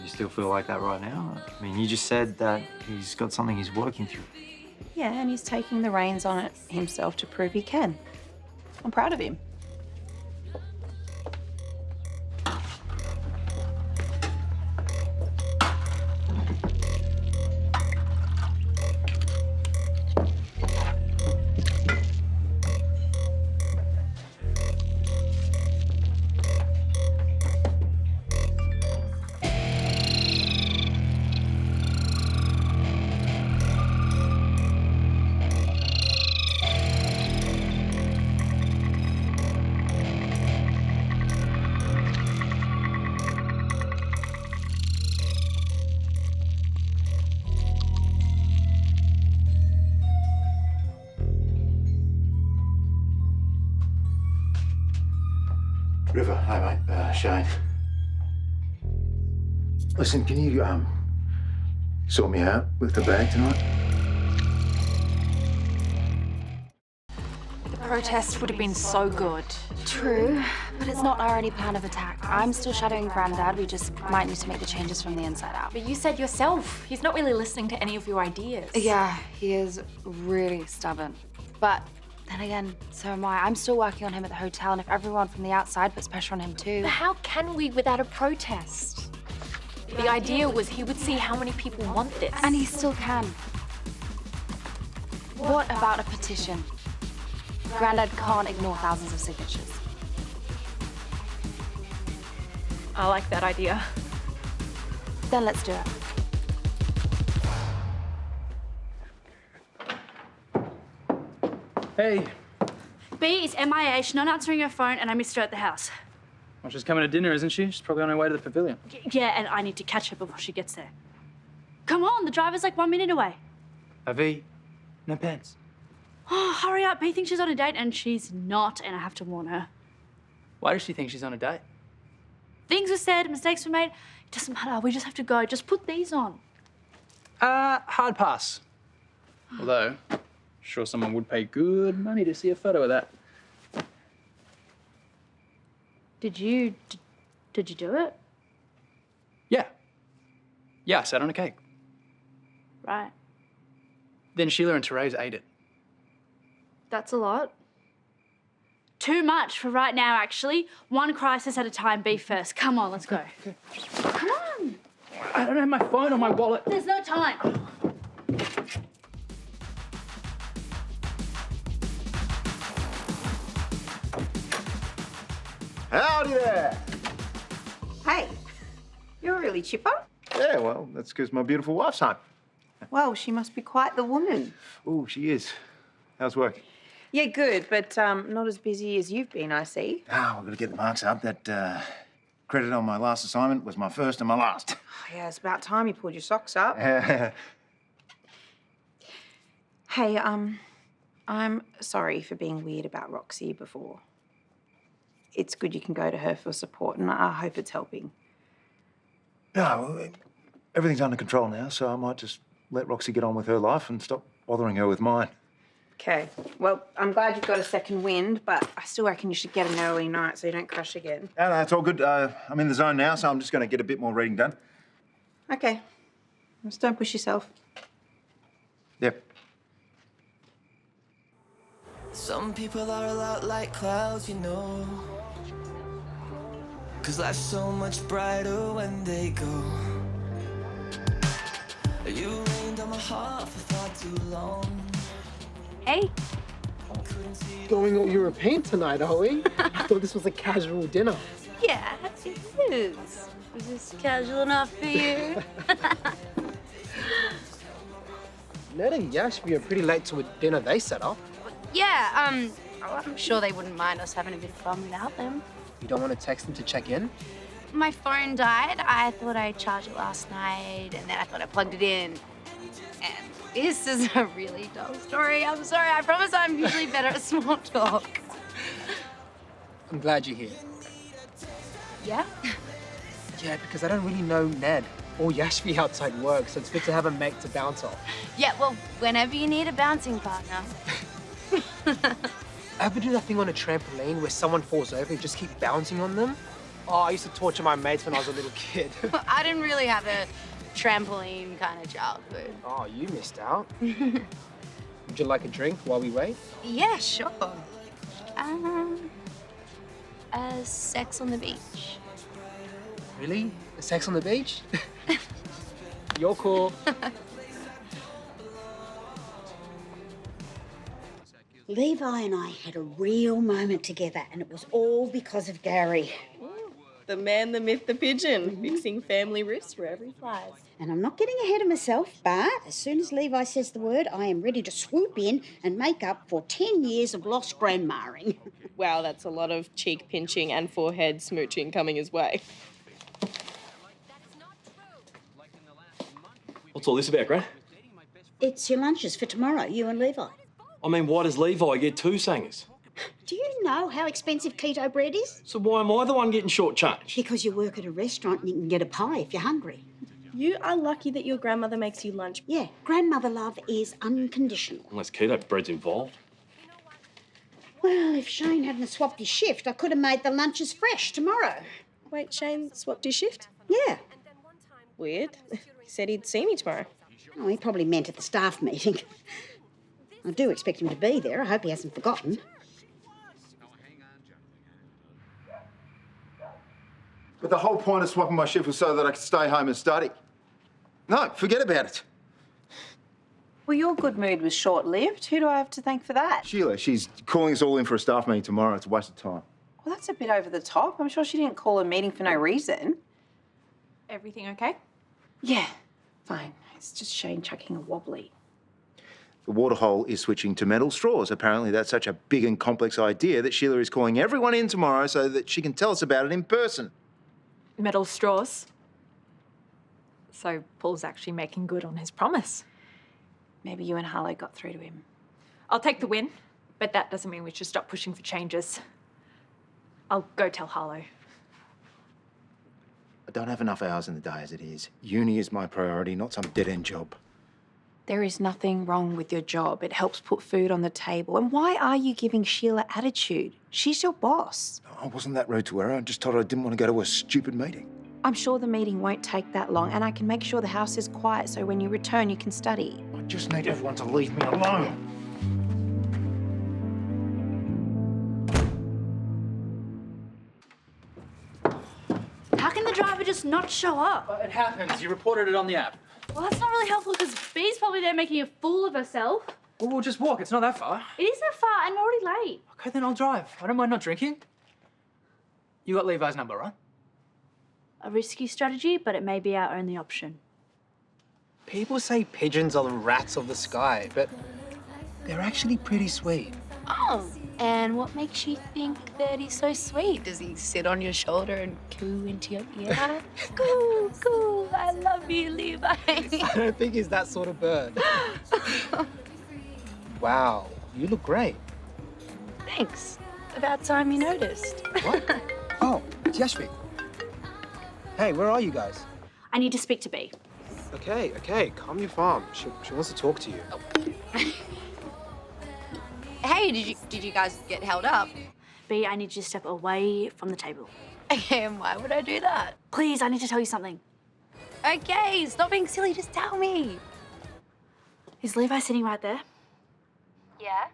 You still feel like that right now? I mean, you just said that he's got something he's working through. Yeah, and he's taking the reins on it himself to prove he can. I'm proud of him. River, hey mate, Shane. Listen, can you sort me out with the bag tonight? The protest would have been so good. True, but it's not our only plan of attack. I'm still shadowing Grandad. We just might need to make the changes from the inside out. But you said yourself, he's not really listening to any of your ideas. Yeah, he is really stubborn. But then again, so am I. I'm still working on him at the hotel, and if everyone from the outside puts pressure on him too... But how can we without a protest? The idea was he would see how many people want this. And he still can. What about a petition? Grandad can't ignore thousands of signatures. I like that idea. Then let's do it. Hey. B is MIA. She's not answering her phone, and I missed her at the house. Well, she's coming to dinner, isn't she? She's probably on her way to the pavilion. Yeah, and I need to catch her before she gets there. Come on, the driver's like 1 minute away. Avi, no pants. Oh, hurry up. B thinks she's on a date, and she's not, and I have to warn her. Why does she think she's on a date? Things were said, mistakes were made. It doesn't matter. We just have to go. Just put these on. Hard pass. Although, sure someone would pay good money to see a photo of that. Did you do it? Yeah. Yeah, I sat on a cake. Right. Then Sheila and Terese ate it. That's a lot. Too much for right now, actually. One crisis at a time. Be first. Come on, let's go. Okay. Come on. I don't have my phone or my wallet. There's no time. Howdy there. Hey, you're really chipper. Yeah, well, that's because my beautiful wife's home. Well, she must be quite the woman. Oh, she is. How's work? Yeah, good, but not as busy as you've been, I see. Ah, I've got to get the marks up. That credit on my last assignment was my first and my last. Yeah, it's about time you pulled your socks up. Yeah. Hey, I'm sorry for being weird about Roxy before. It's good you can go to her for support, and I hope it's helping. No, well, everything's under control now, so I might just let Roxy get on with her life and stop bothering her with mine. Okay. Well, I'm glad you've got a second wind, but I still reckon you should get an early night so you don't crash again. No, it's all good. I'm in the zone now, so I'm just going to get a bit more reading done. Okay. Just don't push yourself. Yep. Some people are a lot like clouds, you know. 'Cause life's so much brighter when they go. You rained on my heart for far too long. Hey. Going all European tonight, are we? I thought this was a casual dinner. Yeah, it is. Is this casual enough for you? Ned and Yashvi are pretty late to a dinner they set up. Yeah, I'm sure they wouldn't mind us having a bit of fun without them. You don't want to text them to check in? My phone died. I thought I'd charge it last night, and then I thought I plugged it in. And this is a really dull story. I'm sorry. I promise I'm usually better at small talk. I'm glad you're here. Yeah? Yeah, because I don't really know Ned or Yashvi outside work, so it's good to have a mate to bounce off. Yeah, well, whenever you need a bouncing partner. Ever do that thing on a trampoline where someone falls over and you just keep bouncing on them? Oh, I used to torture my mates when I was a little kid. Well, I didn't really have a trampoline kind of childhood. Oh, you missed out. Would you like a drink while we wait? Yeah, sure. Sex on the beach. Really? Sex on the beach? You're cool. Levi and I had a real moment together, and it was all because of Gary. The man, the myth, the pigeon, fixing family rifts wherever he flies. And I'm not getting ahead of myself, but as soon as Levi says the word, I am ready to swoop in and make up for 10 years of lost grandmaing. Wow, that's a lot of cheek pinching and forehead smooching coming his way. What's all this about, Gran? It's your lunches for tomorrow, you and Levi. I mean, why does Levi get two sangers? Do you you know how expensive keto bread is? So why am I the one getting shortchanged? Because you work at a restaurant and you can get a pie if you're hungry. You are lucky that your grandmother makes you lunch. Yeah, grandmother love is unconditional. Unless keto bread's involved. Well, if Shane hadn't swapped his shift, I could have made the lunches fresh tomorrow. Wait, Shane swapped his shift? Yeah. Weird. He said he'd see me tomorrow. Oh, he probably meant at the staff meeting. I do expect him to be there. I hope he hasn't forgotten. But the whole point of swapping my shift was so that I could stay home and study. No, forget about it. Well, your good mood was short-lived. Who do I have to thank for that? Sheila, she's calling us all in for a staff meeting tomorrow. It's a waste of time. Well, that's a bit over the top. I'm sure she didn't call a meeting for no reason. Everything okay? Yeah, fine. It's just Shane chucking a wobbly. The water hole is switching to metal straws. Apparently that's such a big and complex idea that Sheila is calling everyone in tomorrow so that she can tell us about it in person. Metal straws. So Paul's actually making good on his promise. Maybe you and Harlow got through to him. I'll take the win, but that doesn't mean we should stop pushing for changes. I'll go tell Harlow. I don't have enough hours in the day as it is. Uni is my priority, not some dead-end job. There is nothing wrong with your job. It helps put food on the table. And why are you giving Sheila attitude? She's your boss. I wasn't that rude to her. I just told her I didn't want to go to a stupid meeting. I'm sure the meeting won't take that long, and I can make sure the house is quiet so when you return you can study. I just need everyone to leave me alone. How can the driver just not show up? It happens. You reported it on the app. Well, that's not really helpful because Bee's probably there making a fool of herself. Well, we'll just walk. It's not that far. It is that far and we're already late. Okay, then I'll drive. I don't mind not drinking. You got Levi's number, right? A risky strategy, but it may be our only option. People say pigeons are the rats of the sky, but they're actually pretty sweet. Oh, and what makes you think that he's so sweet? Does he sit on your shoulder and coo into your ear? Coo, coo, I love you, Levi. I don't think he's that sort of bird. Wow, you look great. Thanks. About time you noticed. What? Oh, it's Yashvi. Hey, where are you guys? I need to speak to Bee. Okay, calm your farm. She wants to talk to you. Hey, did you guys get held up? Bee, I need you to step away from the table. Okay, and why would I do that? Please, I need to tell you something. Okay, stop being silly, just tell me. Is Levi sitting right there? Yeah?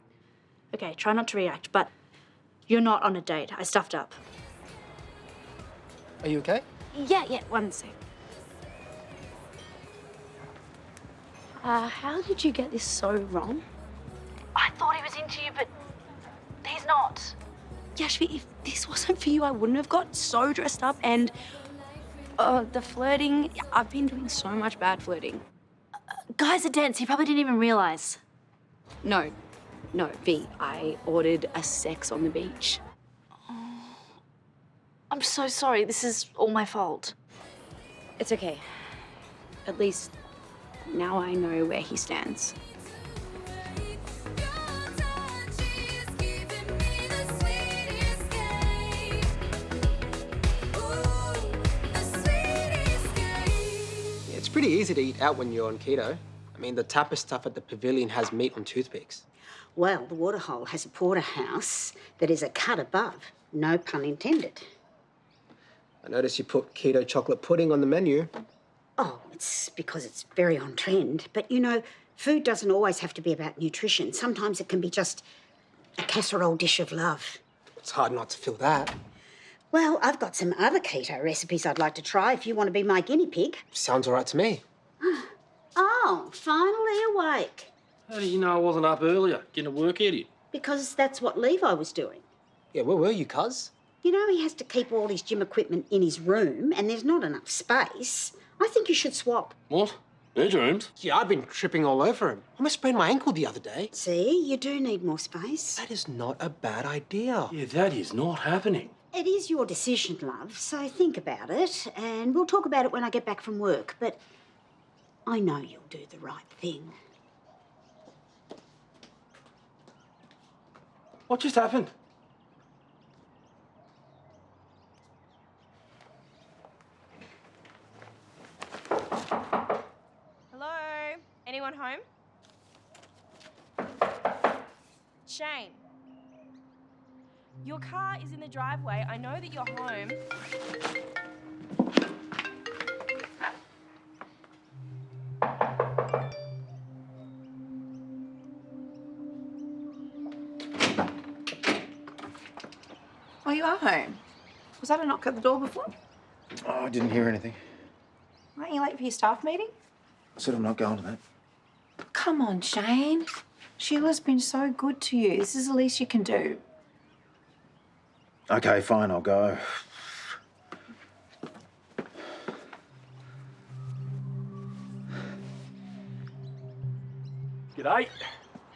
Okay, try not to react, but you're not on a date. I stuffed up. Are you okay? Yeah, one sec. How did you get this so wrong? I thought he was into you, but he's not. Yashvi, if this wasn't for you, I wouldn't have got so dressed up and the flirting. I've been doing so much bad flirting. Guys are dense. He probably didn't even realise. No, V, I ordered a sex on the beach. I'm so sorry. This is all my fault. It's okay. At least now I know where he stands. It's pretty easy to eat out when you're on keto. I mean, the tapas stuff at the pavilion has meat on toothpicks. Well, the waterhole has a porterhouse that is a cut above. No pun intended. I noticed you put keto chocolate pudding on the menu. Oh, it's because it's very on trend. But, you know, food doesn't always have to be about nutrition. Sometimes it can be just a casserole dish of love. It's hard not to feel that. Well, I've got some other keto recipes I'd like to try if you want to be my guinea pig. Sounds all right to me. Oh, finally awake. How did you know I wasn't up earlier, getting to work, idiot? Because that's what Levi was doing. Yeah, where were you, cuz? You know, he has to keep all his gym equipment in his room and there's not enough space. I think you should swap. What? Bedrooms? Yeah, I've been tripping all over him. I almost sprained my ankle the other day. See, you do need more space. That is not a bad idea. Yeah, that is not happening. It is your decision, love, so think about it and we'll talk about it when I get back from work. But I know you'll do the right thing. What just happened? anyone home? Shane. Your car is in the driveway. I know that you're home. Oh, you are home. Was that a knock at the door before? Oh, I didn't hear anything. Aren't you late for your staff meeting? I said I'm not going to that. Come on, Shane. Sheila's been so good to you. This is the least you can do. Okay, fine, I'll go. G'day.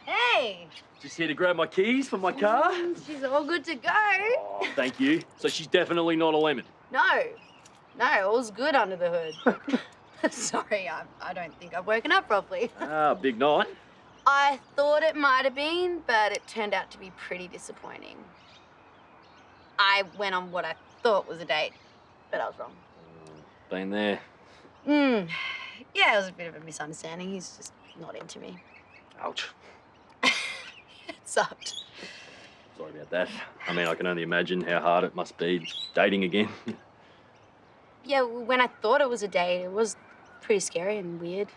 Hey! Just here to grab my keys for my car. She's all good to go. Oh, thank you. So she's definitely not a lemon. No, all's good under the hood. Sorry, I don't think I've woken up properly. Ah, big night. I thought it might have been, but it turned out to be pretty disappointing. I went on what I thought was a date, but I was wrong. Been there. Yeah, it was a bit of a misunderstanding. He's just not into me. Ouch. It sucked. Sorry about that. I mean, I can only imagine how hard it must be dating again. Yeah, when I thought it was a date, it was pretty scary and weird.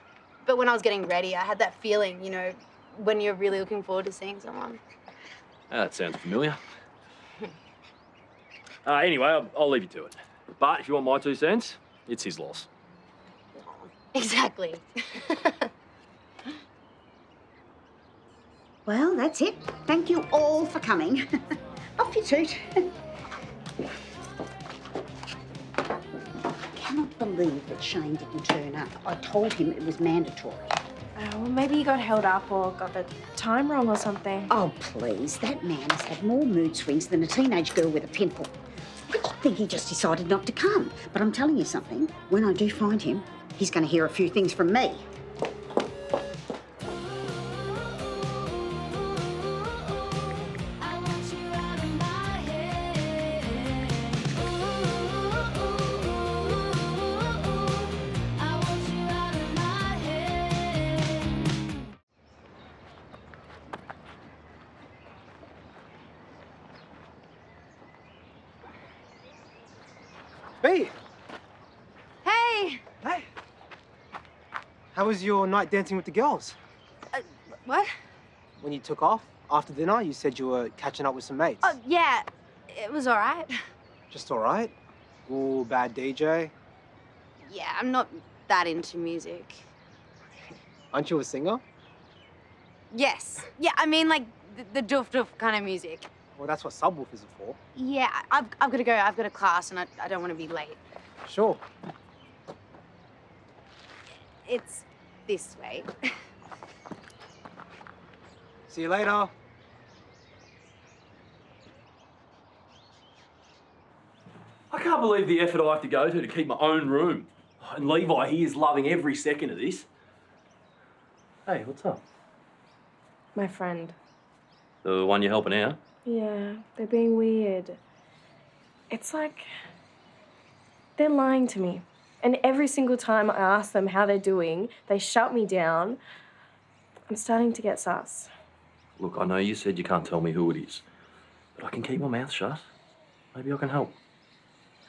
But when I was getting ready, I had that feeling, you know, when you're really looking forward to seeing someone. Ah, that sounds familiar. Anyway, I'll leave you to it. But if you want my 2 cents, it's his loss. Exactly. Well, that's it. Thank you all for coming. Off you toot. I cannot believe that Shane didn't turn up. I told him it was mandatory. Oh, well, maybe he got held up or got the time wrong or something. Oh, please. That man has had more mood swings than a teenage girl with a pimple. I think he just decided not to come. But I'm telling you something. When I do find him, he's going to hear a few things from me. Hey! Hey! Hey! How was your night dancing with the girls? What? When you took off after dinner, you said you were catching up with some mates. Oh, yeah. It was all right. Just all right? Ooh, bad DJ? Yeah, I'm not that into music. Aren't you a singer? Yes. Yeah, I mean, like, the doof-doof kind of music. Well, that's what subwoofers are for. Yeah, I've got to go. I've got a class, and I don't want to be late. Sure. It's this way. See you later. I can't believe the effort I have to go to keep my own room. And Levi, he is loving every second of this. Hey, what's up? My friend. The one you're helping out? Yeah, they're being weird. It's like they're lying to me. And every single time I ask them how they're doing, they shut me down. I'm starting to get sus. Look, I know you said you can't tell me who it is, but I can keep my mouth shut. Maybe I can help.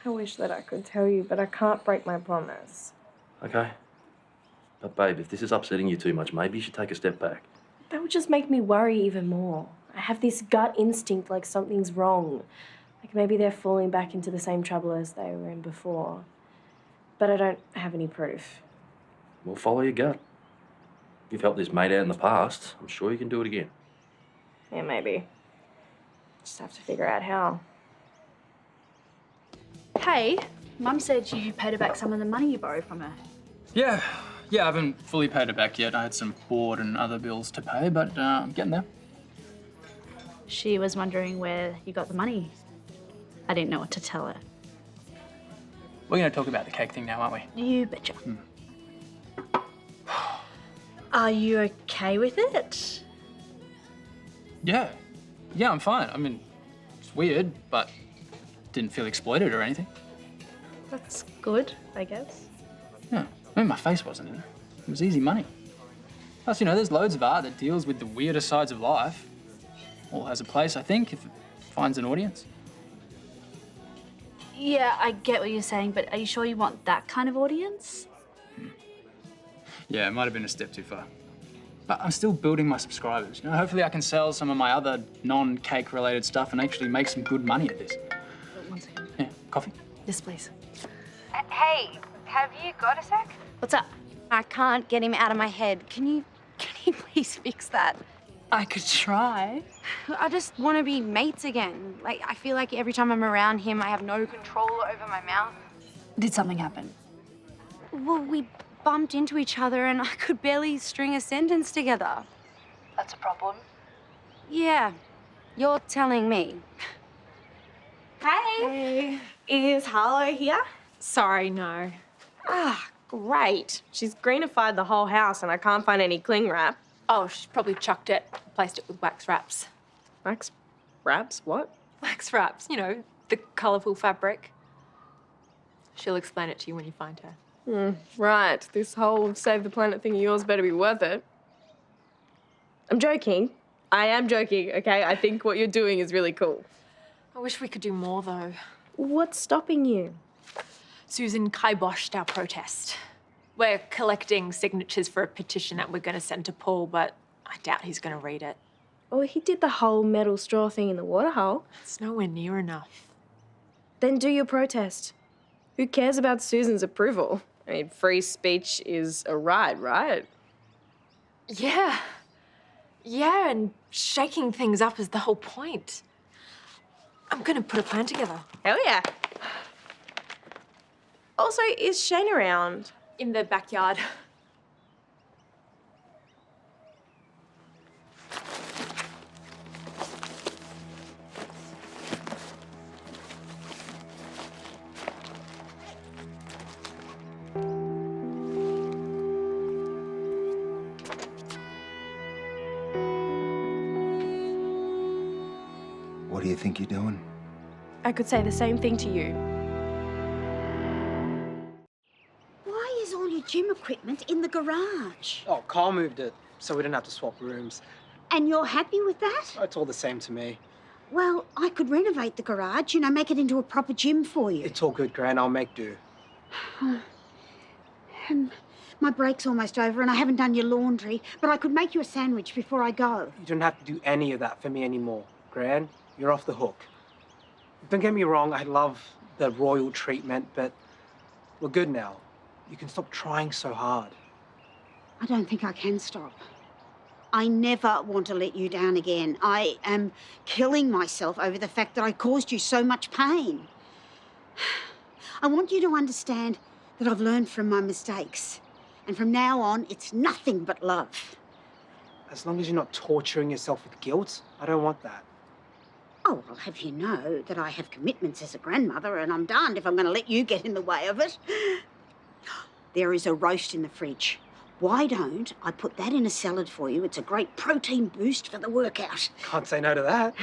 I wish that I could tell you, but I can't break my promise. Okay. But babe, if this is upsetting you too much, maybe you should take a step back. That would just make me worry even more. I have this gut instinct like something's wrong. Like maybe they're falling back into the same trouble as they were in before. But I don't have any proof. Well, follow your gut. You've helped this mate out in the past. I'm sure you can do it again. Yeah, maybe. Just have to figure out how. Hey, Mum said you paid her back some of the money you borrowed from her. Yeah, I haven't fully paid it back yet. I had some board and other bills to pay, but I'm getting there. She was wondering where you got the money. I didn't know what to tell her. We're going to talk about the cake thing now, aren't we? You betcha. Are you okay with it? Yeah, I'm fine. I mean, it's weird, but didn't feel exploited or anything. That's good, I guess. Yeah, I mean, my face wasn't in it. It was easy money. Plus, you know, there's loads of art that deals with the weirder sides of life. All has a place, I think, if it finds an audience. Yeah, I get what you're saying, but are you sure you want that kind of audience? Yeah, it might have been a step too far. But I'm still building my subscribers. You know, hopefully I can sell some of my other non-cake related stuff and actually make some good money at this. 1 second. Yeah, coffee? Yes, please. Hey, have you got a sec? What's up? I can't get him out of my head. Can you please fix that? I could try. I just want to be mates again. Like, I feel like every time I'm around him, I have no control over my mouth. Did something happen? Well, we bumped into each other and I could barely string a sentence together. That's a problem. Yeah, you're telling me. Hey. Is Harlow here? Sorry, no. Ah, great. She's greenified the whole house and I can't find any cling wrap. Oh, she's probably chucked it, replaced it with wax wraps. Wax wraps? What? Wax wraps, you know, the colourful fabric. She'll explain it to you when you find her. Right. This whole save the planet thing of yours better be worth it. I'm joking. I am joking, okay? I think what you're doing is really cool. I wish we could do more, though. What's stopping you? Susan kiboshed our protest. We're collecting signatures for a petition that we're going to send to Paul, but I doubt he's going to read it. Oh, he did the whole metal straw thing in the waterhole. It's nowhere near enough. Then do your protest. Who cares about Susan's approval? I mean, free speech is a right, right? Yeah. Yeah, and shaking things up is the whole point. I'm going to put a plan together. Hell yeah. Also, is Shane around? In the backyard. What do you think you're doing? I could say the same thing to you. Why is all your gym equipment in the garage? Oh, Karl moved it, so we didn't have to swap rooms. And you're happy with that? It's all the same to me. Well, I could renovate the garage, you know, make it into a proper gym for you. It's all good, Gran. I'll make do. And my break's almost over and I haven't done your laundry, but I could make you a sandwich before I go. You don't have to do any of that for me anymore, Gran. You're off the hook. Don't get me wrong, I love the royal treatment, but we're good now. You can stop trying so hard. I don't think I can stop. I never want to let you down again. I am killing myself over the fact that I caused you so much pain. I want you to understand that I've learned from my mistakes. And from now on, it's nothing but love. As long as you're not torturing yourself with guilt, I don't want that. Oh, I'll have you know that I have commitments as a grandmother and I'm darned if I'm going to let you get in the way of it. There is a roast in the fridge. Why don't I put that in a salad for you? It's a great protein boost for the workout. Can't say no to that.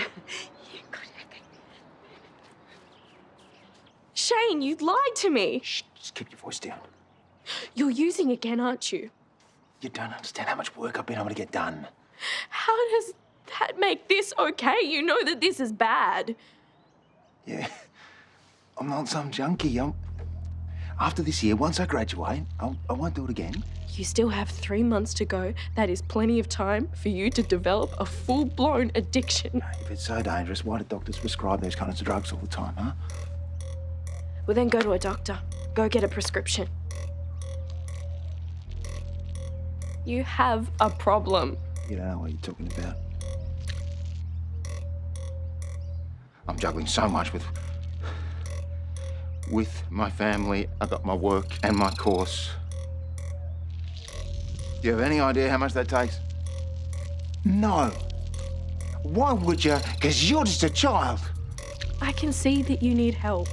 Shane, you lied to me. Shh, just keep your voice down. You're using again, aren't you? You don't understand how much work I've been able to get done. How does that make this okay? You know that this is bad. Yeah, I'm not some junkie. After this year, once I graduate, I won't do it again. You still have 3 months to go. That is plenty of time for you to develop a full-blown addiction. If it's so dangerous, why do doctors prescribe those kinds of drugs all the time, huh? Well, then go to a doctor. Go get a prescription. You have a problem. You don't know what you're talking about. I'm juggling so much with my family. I've got my work and my course. Do you have any idea how much that takes? No. Why would you? Because you're just a child. I can see that you need help.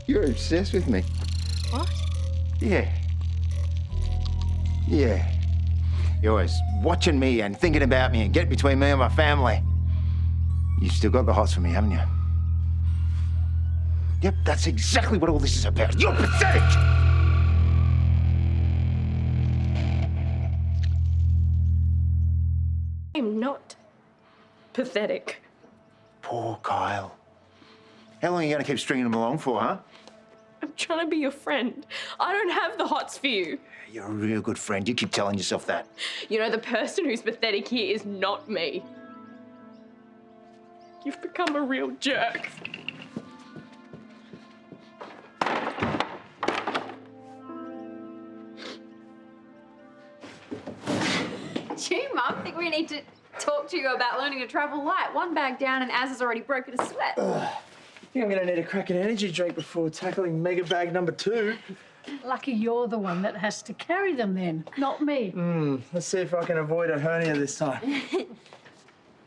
You're obsessed with me. What? Yeah. Yeah. You're always watching me and thinking about me and getting between me and my family. You've still got the hots for me, haven't you? Yep, that's exactly what all this is about. You're pathetic! I'm not pathetic. Poor Kyle. How long are you going to keep stringing him along for, huh? I'm trying to be your friend. I don't have the hots for you. You're a real good friend. You keep telling yourself that. You know, the person who's pathetic here is not me. You've become a real jerk. Gee, Mum, I think we need to talk to you about learning to travel light. One bag down and Az has already broken a sweat. I think I'm going to need a cracking energy drink before tackling mega bag number 2. Lucky you're the one that has to carry them then, not me. Let's see if I can avoid a hernia this time.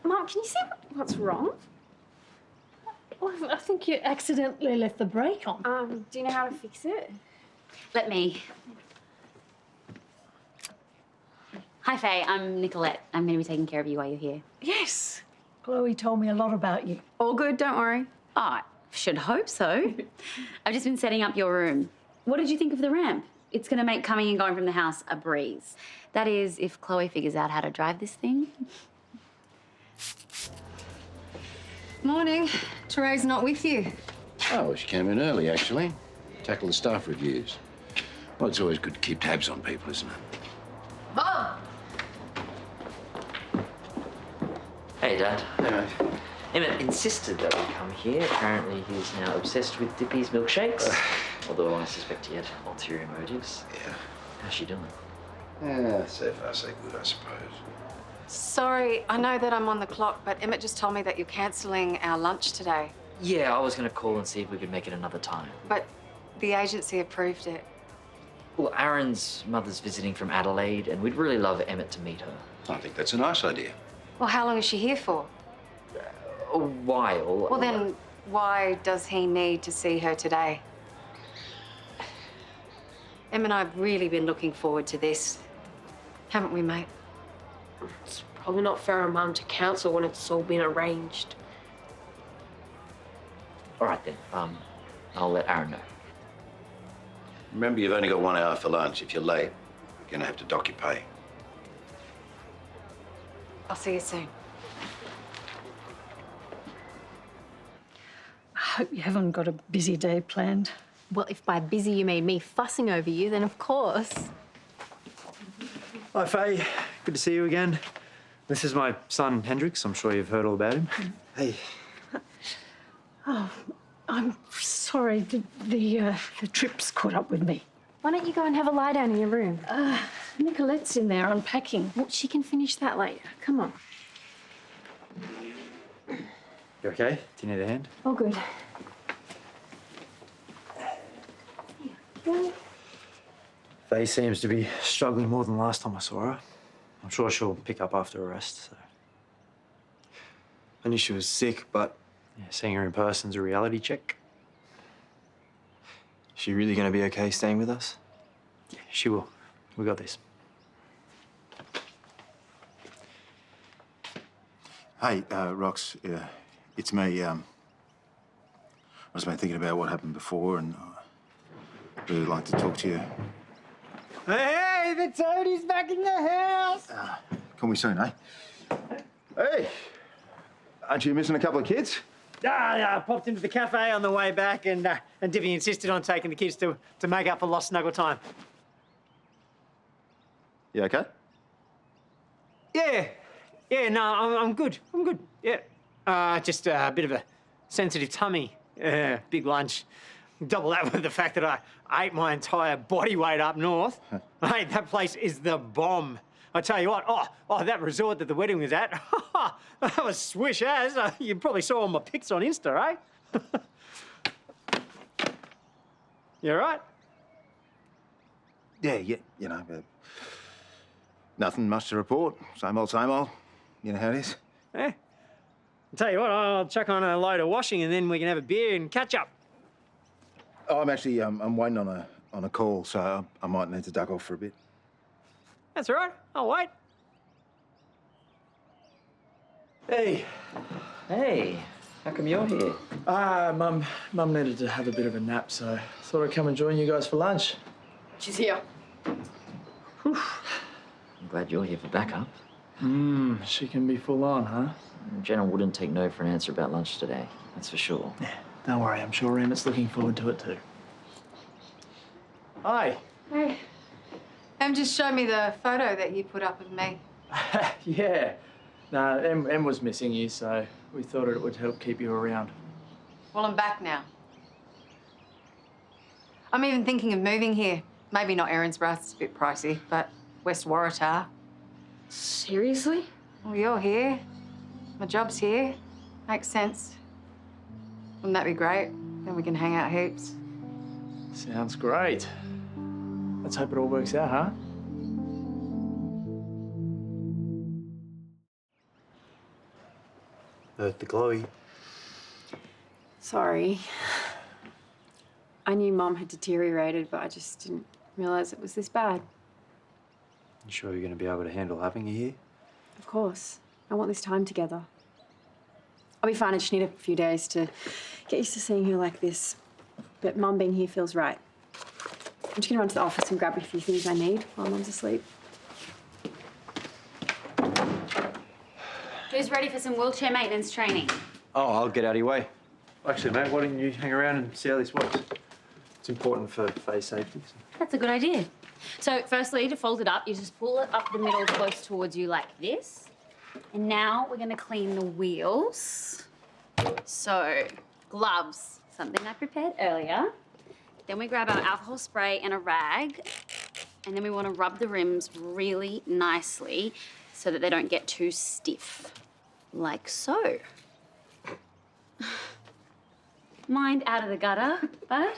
Mum, can you see what's wrong? Well, I think you accidentally left the brake on. Do you know how to fix it? Let me. Hi, Faye. I'm Nicolette. I'm going to be taking care of you while you're here. Yes. Chloe told me a lot about you. All good, don't worry. Oh, I should hope so. I've just been setting up your room. What did you think of the ramp? It's going to make coming and going from the house a breeze. That is, if Chloe figures out how to drive this thing. Morning. Terese not with you. Oh, well, she came in early, actually. Tackle the staff reviews. Well, it's always good to keep tabs on people, isn't it? Mom! Hey, Dad. Hey, mate. Emmett insisted that we come here. Apparently, he's now obsessed with Dipi's milkshakes. Although I suspect he had ulterior motives. Yeah. How's she doing? Yeah, so far so good, I suppose. Sorry, I know that I'm on the clock, but Emmett just told me that you're cancelling our lunch today. Yeah, I was going to call and see if we could make it another time. But the agency approved it. Well, Aaron's mother's visiting from Adelaide, and we'd really love Emmett to meet her. I think that's a nice idea. Well, how long is she here for? A while. Well, then why does he need to see her today? Em and I have really been looking forward to this. Haven't we, mate? It's probably not fair on Mum to cancel when it's all been arranged. All right, then. I'll let Aaron know. Remember, you've only got 1 hour for lunch. If you're late, you're going to have to dock your pay. I'll see you soon. I hope you haven't got a busy day planned. Well, if by busy you mean me fussing over you, then of course. Hi, Faye. Good to see you again. This is my son, Hendrix. I'm sure you've heard all about him. Hey. Oh, I'm sorry. The trip's caught up with me. Why don't you go and have a lie down in your room? Nicolette's in there unpacking. Well, she can finish that later. Come on. You okay? Do you need a hand? All good. Faye seems to be struggling more than last time I saw her. I'm sure she'll pick up after a rest, so. I knew she was sick, but... Yeah, seeing her in person's a reality check. Is she really going to be okay staying with us? Yeah, she will. We got this. Hey, Rox, it's me. I've just been thinking about what happened before, and I'd really like to talk to you. Hey, the Toadie's back in the house! Call me soon, eh? Hey! Aren't you missing a couple of kids? I popped into the cafe on the way back, and Dipi insisted on taking the kids to make up for lost snuggle time. You okay? Yeah, no, I'm good. I'm good, yeah. Just a bit of a sensitive tummy. Big lunch. Double that with the fact that I ate my entire body weight up north. Mate, that place is the bomb. I tell you what, that resort that the wedding was at, that was swish as. You probably saw all my pics on Insta, eh? You all right? Yeah, you know, nothing much to report. Same old, same old. You know how it is. Yeah. I'll tell you what, I'll chuck on a load of washing and then we can have a beer and catch up. Oh, I'm actually, I'm waiting on a call, so I might need to duck off for a bit. That's all right. I'll wait. Hey. Hey, how come you're here? Mum needed to have a bit of a nap, so I thought I'd come and join you guys for lunch. She's here. I'm glad you're here for backup. She can be full on, huh? Jenna wouldn't take no for an answer about lunch today, that's for sure. Yeah, don't worry, I'm sure Emmett's looking forward to it too. Hi. Hey. Em just showed me the photo that you put up of me. Yeah. No, Em was missing you, so we thought it would help keep you around. Well, I'm back now. I'm even thinking of moving here. Maybe not Erinsborough, it's a bit pricey, but West Waratah. Seriously? Well, you're here. My job's here. Makes sense. Wouldn't that be great? Then we can hang out heaps. Sounds great. Let's hope it all works out, huh? The Chloe. Sorry. I knew Mum had deteriorated, but I just didn't realise it was this bad. You sure you're going to be able to handle having you here? Of course. I want this time together. I'll be fine. I just need a few days to get used to seeing her like this. But Mum being here feels right. I'm just going to run to the office and grab a few things I need while Mum's asleep. Who's ready for some wheelchair maintenance training? Oh, I'll get out of your way. Actually, mate, why don't you hang around and see how this works? It's important for Faye's safety. That's a good idea. So, firstly, to fold it up, you just pull it up the middle close towards you like this. And now we're going to clean the wheels. So, gloves, something I prepared earlier. Then we grab our alcohol spray and a rag. And then we want to rub the rims really nicely so that they don't get too stiff. Like so. Mind out of the gutter, bud.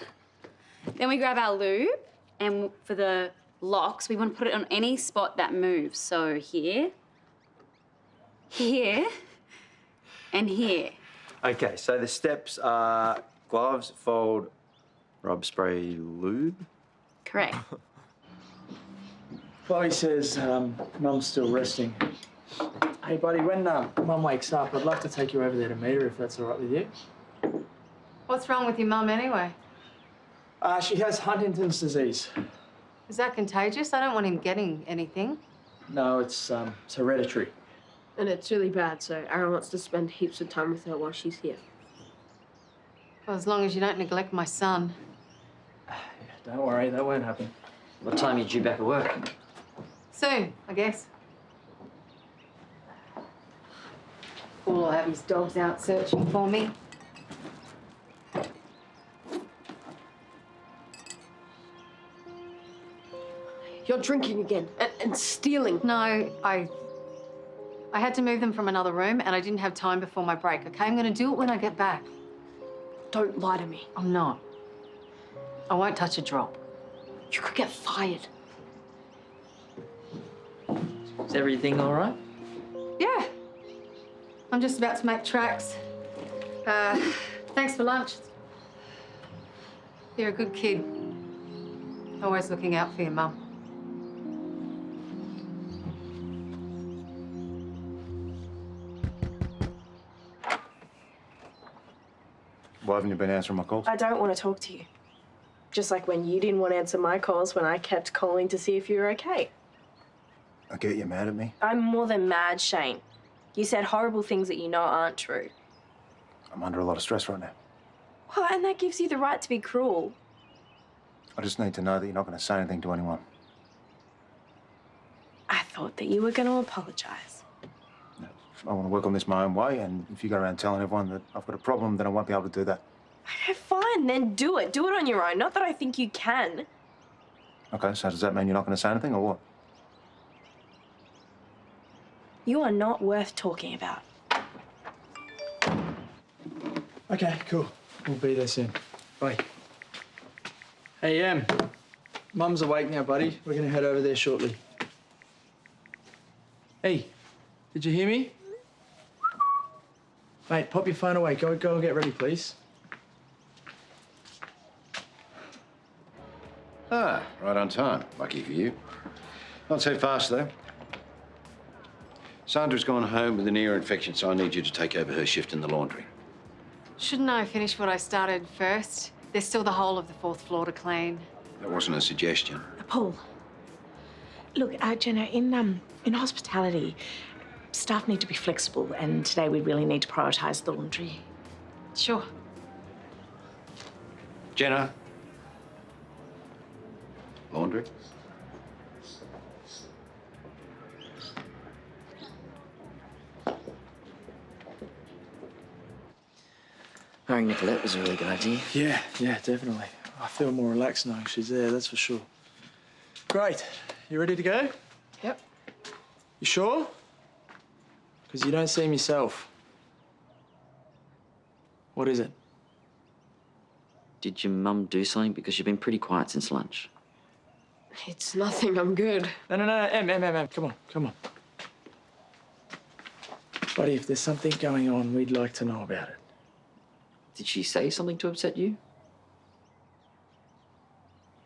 Then we grab our lube, and for the locks, we want to put it on any spot that moves. So here, here, and here. Okay, so the steps are gloves, fold, rub, spray, lube. Correct. Chloe says Mum's still resting. Hey, buddy, when Mum wakes up, I'd love to take you over there to meet her, if that's all right with you. What's wrong with your mum anyway? She has Huntington's disease. Is that contagious? I don't want him getting anything. No, it's hereditary. And it's really bad, so Aaron wants to spend heaps of time with her while she's here. Well, as long as you don't neglect my son. Don't worry, that won't happen. What time are you due back at work? Soon, I guess. Paul will have his dogs out searching for me. You're drinking again and stealing. No, I had to move them from another room and I didn't have time before my break, okay? I'm going to do it when I get back. Don't lie to me. I'm not. I won't touch a drop. You could get fired. Is everything all right? Yeah. I'm just about to make tracks. Thanks for lunch. You're a good kid. Always looking out for your mum. Why haven't you been answering my calls? I don't want to talk to you. Just like when you didn't want to answer my calls when I kept calling to see if you were okay. I get you mad at me. I'm more than mad, Shane. You said horrible things that you know aren't true. I'm under a lot of stress right now. Well, and that gives you the right to be cruel. I just need to know that you're not going to say anything to anyone. I thought that you were going to apologise. I want to work on this my own way, and if you go around telling everyone that I've got a problem, then I won't be able to do that. Okay, fine, then do it. Do it on your own. Not that I think you can. Okay, so does that mean you're not going to say anything, or what? You are not worth talking about. Okay, cool. We'll be there soon. Bye. Hey, Mum's awake now, buddy. We're going to head over there shortly. Hey, did you hear me? Mate, pop your phone away. Go and get ready, please. Ah, right on time. Lucky for you. Not so fast, though. Sandra's gone home with an ear infection, so I need you to take over her shift in the laundry. Shouldn't I finish what I started first? There's still the whole of the 4th floor to clean. That wasn't a suggestion. Paul, look, Jenna, in hospitality, staff need to be flexible, and today we really need to prioritise the laundry. Sure. Jenna. Laundry. Hiring Nicolette was a really good idea. Yeah, definitely. I feel more relaxed knowing she's there, that's for sure. Great. You ready to go? Yep. You sure? Because you don't seem yourself. What is it? Did your mum do something? Because you've been pretty quiet since lunch. It's nothing, I'm good. No, Em, come on. Buddy, if there's something going on, we'd like to know about it. Did she say something to upset you?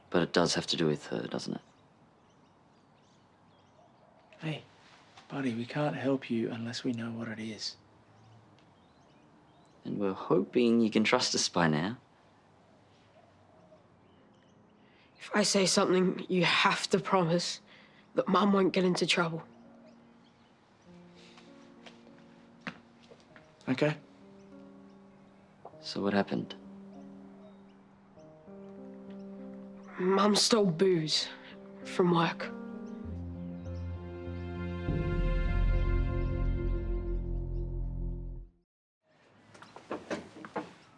But it does have to do with her, doesn't it? Hey, buddy, we can't help you unless we know what it is. And we're hoping you can trust us by now. If I say something, you have to promise that Mum won't get into trouble. Okay. So what happened? Mum stole booze from work.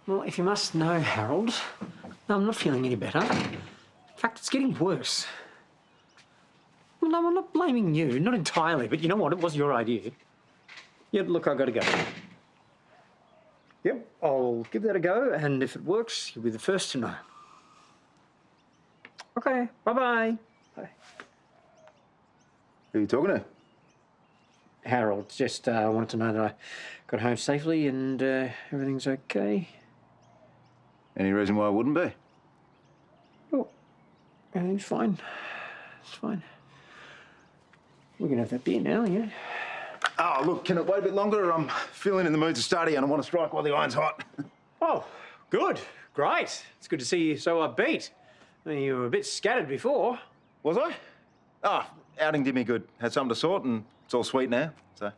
Well, if you must know, Harold, I'm not feeling any better. In fact, it's getting worse. Well, no, I'm not blaming you, not entirely, but you know what? It was your idea. Yeah, look, I gotta go. Yep, I'll give that a go, and if it works, you'll be the first to know. Okay, bye-bye. Bye. Who are you talking to? Harold, just wanted to know that I got home safely and everything's okay. Any reason why it wouldn't be? Oh, everything's fine. It's fine. We can have that beer now, yeah? Oh, look, can it wait a bit longer? I'm feeling in the mood to study and I want to strike while the iron's hot. Oh, good. Great. It's good to see you so upbeat. I mean, you were a bit scattered before. Was I? Oh, outing did me good. Had something to sort and it's all sweet now, so.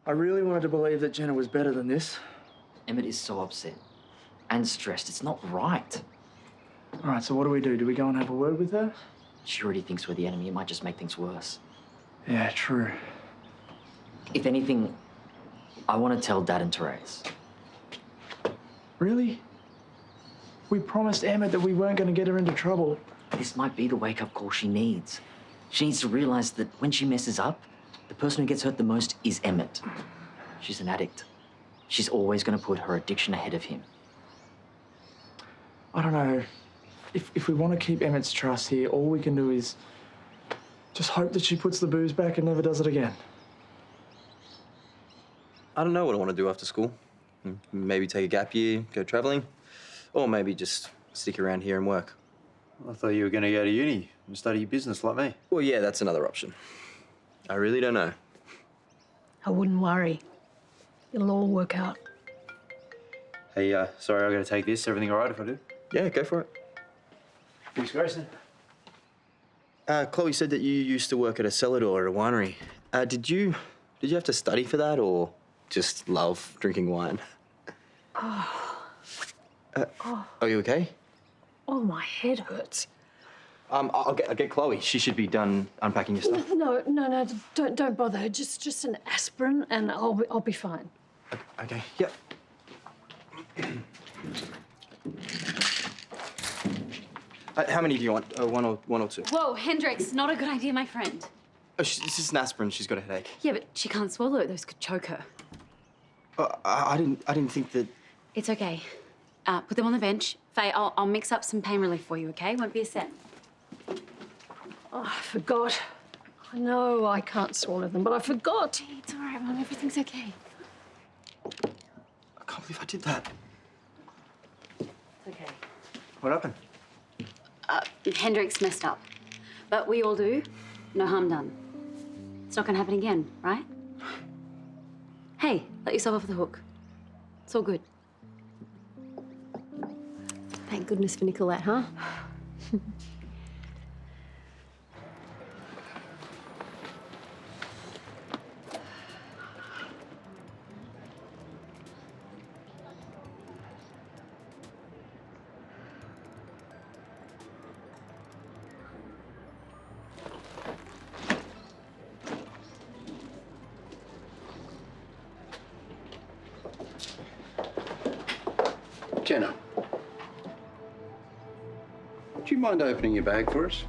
I really wanted to believe that Jenna was better than this. Emmett is so upset and stressed. It's not right. All right, so what do? Do we go and have a word with her? She already thinks we're the enemy. It might just make things worse. Yeah, true. If anything, I want to tell Dad and Terese. Really? We promised Emmett that we weren't going to get her into trouble. This might be the wake-up call she needs. She needs to realise that when she messes up, the person who gets hurt the most is Emmett. She's an addict. She's always going to put her addiction ahead of him. I don't know. If we want to keep Emmett's trust here, all we can do is just hope that she puts the booze back and never does it again. I don't know what I want to do after school. Maybe take a gap year, go travelling, or maybe just stick around here and work. I thought you were going to go to uni and study business like me. Well, yeah, that's another option. I really don't know. I wouldn't worry. It'll all work out. Hey, sorry, I got to take this. Everything all right if I do? Yeah, go for it. Thanks, Grayson. Chloe said that you used to work at a cellar door at a winery. Did you have to study for that, or just love drinking wine? Are you okay? Oh, my head hurts. I'll get Chloe. She should be done unpacking your stuff. No, don't bother. Just an aspirin and I'll be fine. Okay. Yep. How many do you want? One or two? Whoa, Hendrix, not a good idea, my friend. Oh, this is an aspirin. She's got a headache. Yeah, but she can't swallow it. Those could choke her. I didn't think that. It's okay. Put them on the bench. Faye, I'll mix up some pain relief for you, okay? Won't be a sec. Oh, I forgot. I know I can't swallow them, but I forgot. It's all right, Mum. Everything's okay. I can't believe I did that. It's okay. What happened? Hendrix messed up. But we all do. No harm done. It's not gonna happen again, right? Hey, let yourself off the hook. It's all good. Thank goodness for Nicolette, huh? Jenna, do you mind opening your bag for us?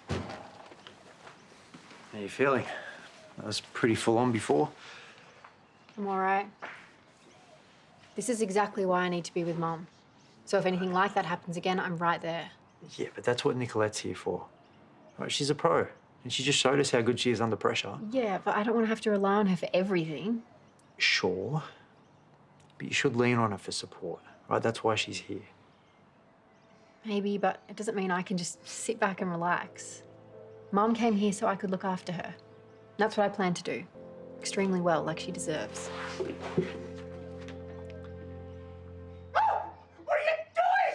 How are you feeling? That was pretty full on before. I'm all right. This is exactly why I need to be with Mum. So if anything like that happens again, I'm right there. Yeah, but that's what Nicolette's here for. Right, she's a pro, and she just showed us how good she is under pressure. Yeah, but I don't want to have to rely on her for everything. Sure, but you should lean on her for support, right? That's why she's here. Maybe, but it doesn't mean I can just sit back and relax. Mum came here so I could look after her. That's what I plan to do. Extremely well, like she deserves.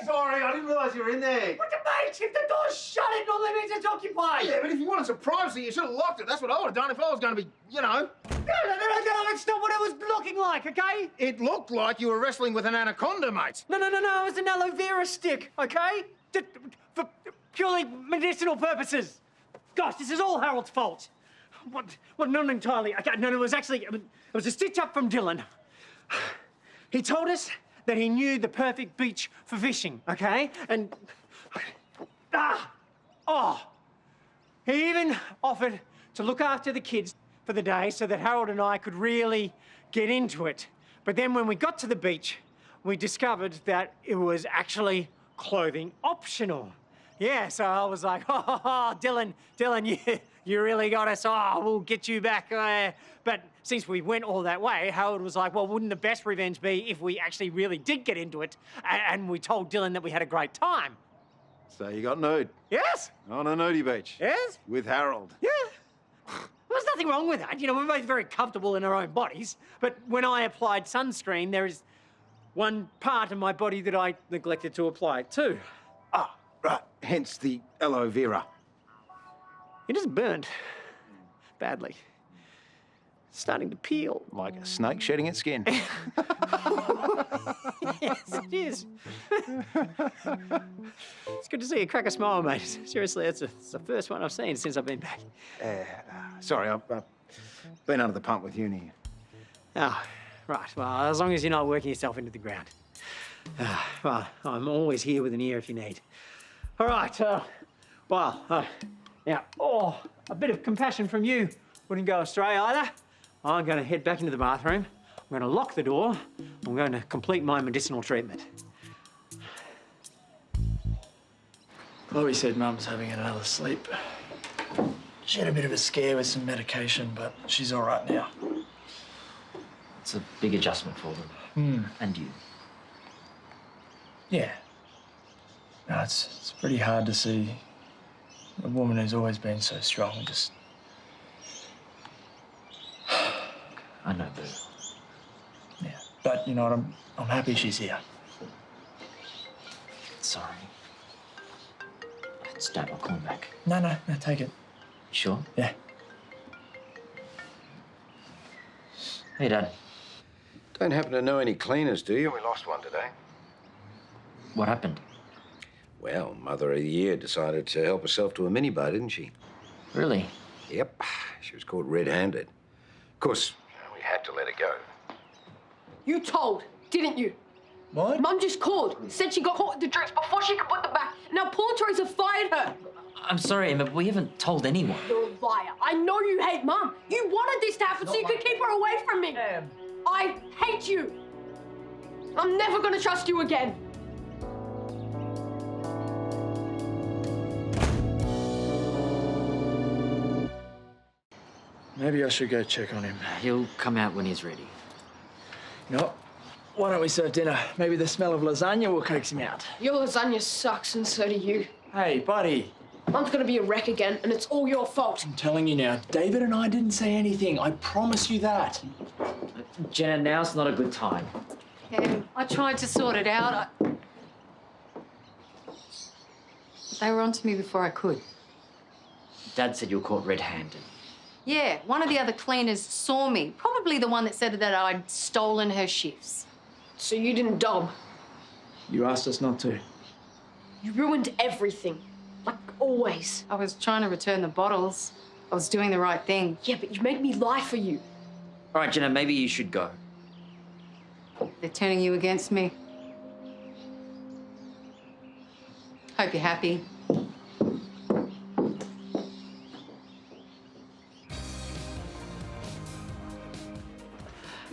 Sorry, I didn't realise you were in there. What the mate? If the door's shut, it normally means it's occupied. Yeah, but if you wanted some privacy, you should have locked it. That's what I would have done if I was going to be, you know. No, it's not what it was looking like, okay? It looked like you were wrestling with an anaconda, mate. No, it was an aloe vera stick, okay? For purely medicinal purposes. Gosh, this is all Harold's fault. Well, not entirely. Okay, no, it was actually, it was a stitch up from Dylan. He told us that he knew the perfect beach for fishing, okay? And, he even offered to look after the kids for the day so that Harold and I could really get into it. But then when we got to the beach, we discovered that it was actually clothing optional. Yeah, so I was like, Dylan, you really got us. Oh, we'll get you back. But since we went all that way, Harold was like, well, wouldn't the best revenge be if we actually really did get into it and we told Dylan that we had a great time? So you got nude? Yes. On a nudie beach? Yes. With Harold? Yeah. There's nothing wrong with that. You know, we're both very comfortable in our own bodies. But when I applied sunscreen, there is one part of my body that I neglected to apply it to. Ah, right. Hence the aloe vera. It is burned. Badly. It's starting to peel. Like a snake shedding its skin. Yes, it is. It's good to see you crack a smile, mate. Seriously, it's the first one I've seen since I've been back. Sorry, I've been under the pump with uni. Oh, right. Well, as long as you're not working yourself into the ground. Well, I'm always here with an ear if you need. All right. Now, a bit of compassion from you wouldn't go astray either. I'm going to head back into the bathroom. I'm going to lock the door. I'm going to complete my medicinal treatment. Chloe said Mum's having another sleep. She had a bit of a scare with some medication, but she's all right now. It's a big adjustment for them. And you. Yeah. No, it's pretty hard to see a woman who's always been so strong just... I know, Boo. Yeah, but you know what? I'm happy she's here. Sorry. It's Dad, I'll call him back. No, take it. You sure? Yeah. Hey, Dad. Don't happen to know any cleaners, do you? We lost one today. What happened? Well, Mother of the Year decided to help herself to a minibar, didn't she? Really? Yep. She was caught red-handed. Of course, we had to let her go. You told, didn't you? What? Mum just called. Said she got caught with the drinks before she could put them back. Now poor Terese fired her. I'm sorry, Emma, we haven't told anyone. You're a liar. I know you hate Mum. You wanted this to happen so you could keep her away from me. I hate you. I'm never gonna trust you again. Maybe I should go check on him. He'll come out when he's ready. You know what? Why don't we serve dinner? Maybe the smell of lasagna will coax him out. Your lasagna sucks and so do you. Hey, buddy. Mum's gonna be a wreck again and it's all your fault. I'm telling you now, DaVvid and I didn't say anything. I promise you that. Jenna, now's not a good time. Yeah, I tried to sort it out. They were onto me before I could. Dad said you were caught red-handed. Yeah, one of the other cleaners saw me. Probably the one that said that I'd stolen her shifts. So you didn't dob? You asked us not to. You ruined everything. Like always. I was trying to return the bottles. I was doing the right thing. Yeah, but you made me lie for you. All right, Jenna, maybe you should go. They're turning you against me. Hope you're happy.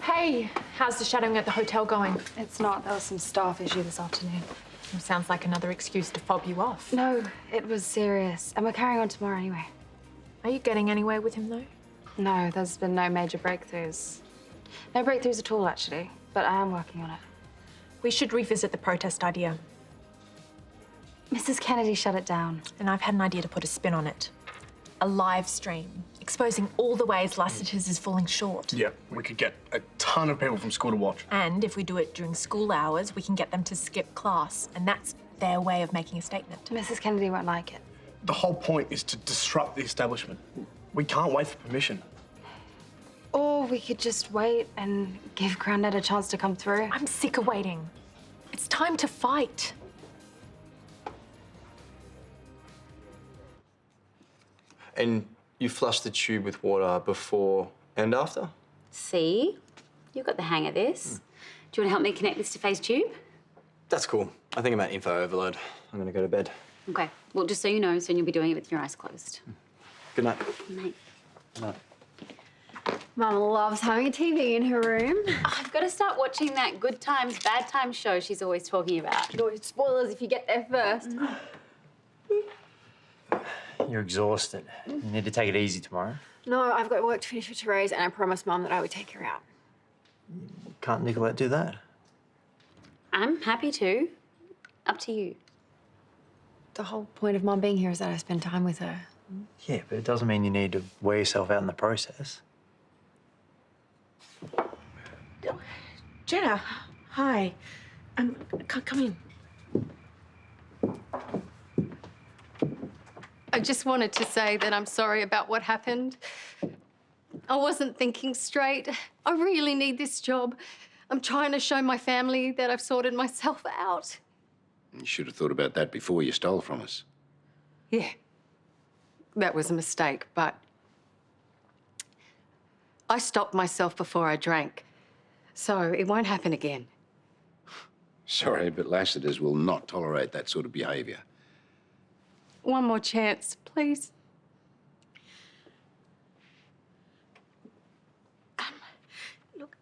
Hey, how's the shadowing at the hotel going? It's not. There was some staff issue this afternoon. Sounds like another excuse to fob you off. No, it was serious. And we're carrying on tomorrow anyway. Are you getting anywhere with him, though? No, there's been no major breakthroughs. No breakthroughs at all, actually. But I am working on it. We should revisit the protest idea. Mrs. Kennedy shut it down. And I've had an idea to put a spin on it. A live stream, exposing all the ways Lassiter's is falling short. Yeah, we could get a ton of people from school to watch. And if we do it during school hours, we can get them to skip class. And that's their way of making a statement. Mrs. Kennedy won't like it. The whole point is to disrupt the establishment. We can't wait for permission. Or we could just wait and give Grandad a chance to come through. I'm sick of waiting. It's time to fight. And you flush the tube with water before and after? See? You've got the hang of this. Do you want to help me connect this to Faye's tube? That's cool. I think I'm at info overload. I'm gonna go to bed. Okay. Well, just so you know, soon you'll be doing it with your eyes closed. Good night. Good night. Good night. Mum loves having a TV in her room. I've got to start watching that Good Times, Bad Times show she's always talking about. No spoilers if you get there first. You're exhausted. You need to take it easy tomorrow. No, I've got work to finish for Terese, and I promised Mum that I would take her out. Can't Nicolette do that? I'm happy to. Up to you. The whole point of Mum being here is that I spend time with her. Yeah, but it doesn't mean you need to wear yourself out in the process. Jenna, hi. Come in. I just wanted to say that I'm sorry about what happened. I wasn't thinking straight. I really need this job. I'm trying to show my family that I've sorted myself out. You should have thought about that before you stole from us. Yeah, that was a mistake, but I stopped myself before I drank, so it won't happen again. Sorry, but Lassiter's will not tolerate that sort of behaviour. One more chance, please. Look,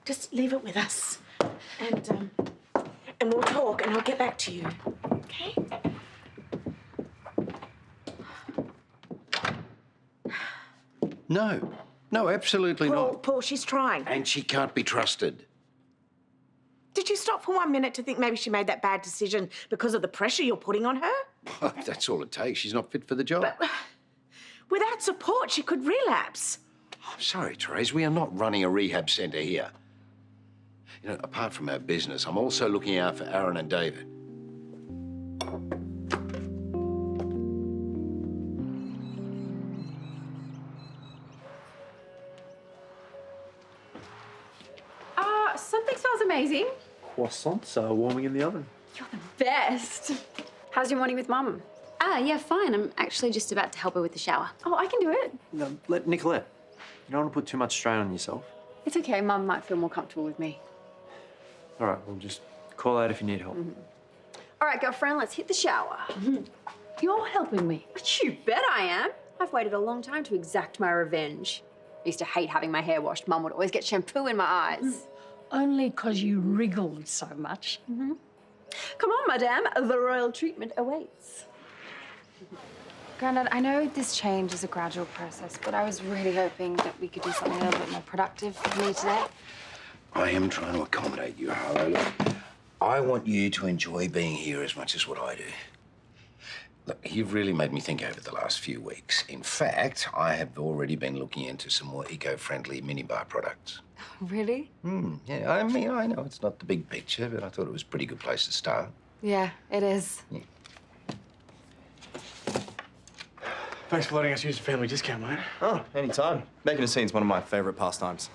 just leave it with us. And we'll talk and I'll get back to you. Okay? No. No, absolutely not. Paul, she's trying. And she can't be trusted. Did you stop for 1 minute to think maybe she made that bad decision because of the pressure you're putting on her? That's all it takes. She's not fit for the job. But without support, she could relapse. I'm sorry, Terese. We are not running a rehab centre here. You know, apart from our business, I'm also looking out for Aaron and DaVvid. Something smells amazing. Croissants are warming in the oven. You're the best. How's your morning with Mum? Yeah, fine. I'm actually just about to help her with the shower. Oh, I can do it. No, let Nicolette. You don't want to put too much strain on yourself. It's okay. Mum might feel more comfortable with me. All right, well, just call out if you need help. All right, girlfriend, let's hit the shower. You're helping me. You bet I am. I've waited a long time to exact my revenge. I used to hate having my hair washed. Mum would always get shampoo in my eyes. Only 'cause you wriggled so much. Come on, madame. The royal treatment awaits. Grandad, I know this change is a gradual process, but I was really hoping that we could do something a little bit more productive for me today. I am trying to accommodate you, Harlow. Look, I want you to enjoy being here as much as what I do. Look, you've really made me think over the last few weeks. In fact, I have already been looking into some more eco-friendly minibar products. Really? Yeah, I mean, I know it's not the big picture, but I thought it was a pretty good place to start. Yeah, it is. Yeah. Thanks for letting us use the family discount, mate. Oh, anytime. Making a scene's one of my favourite pastimes.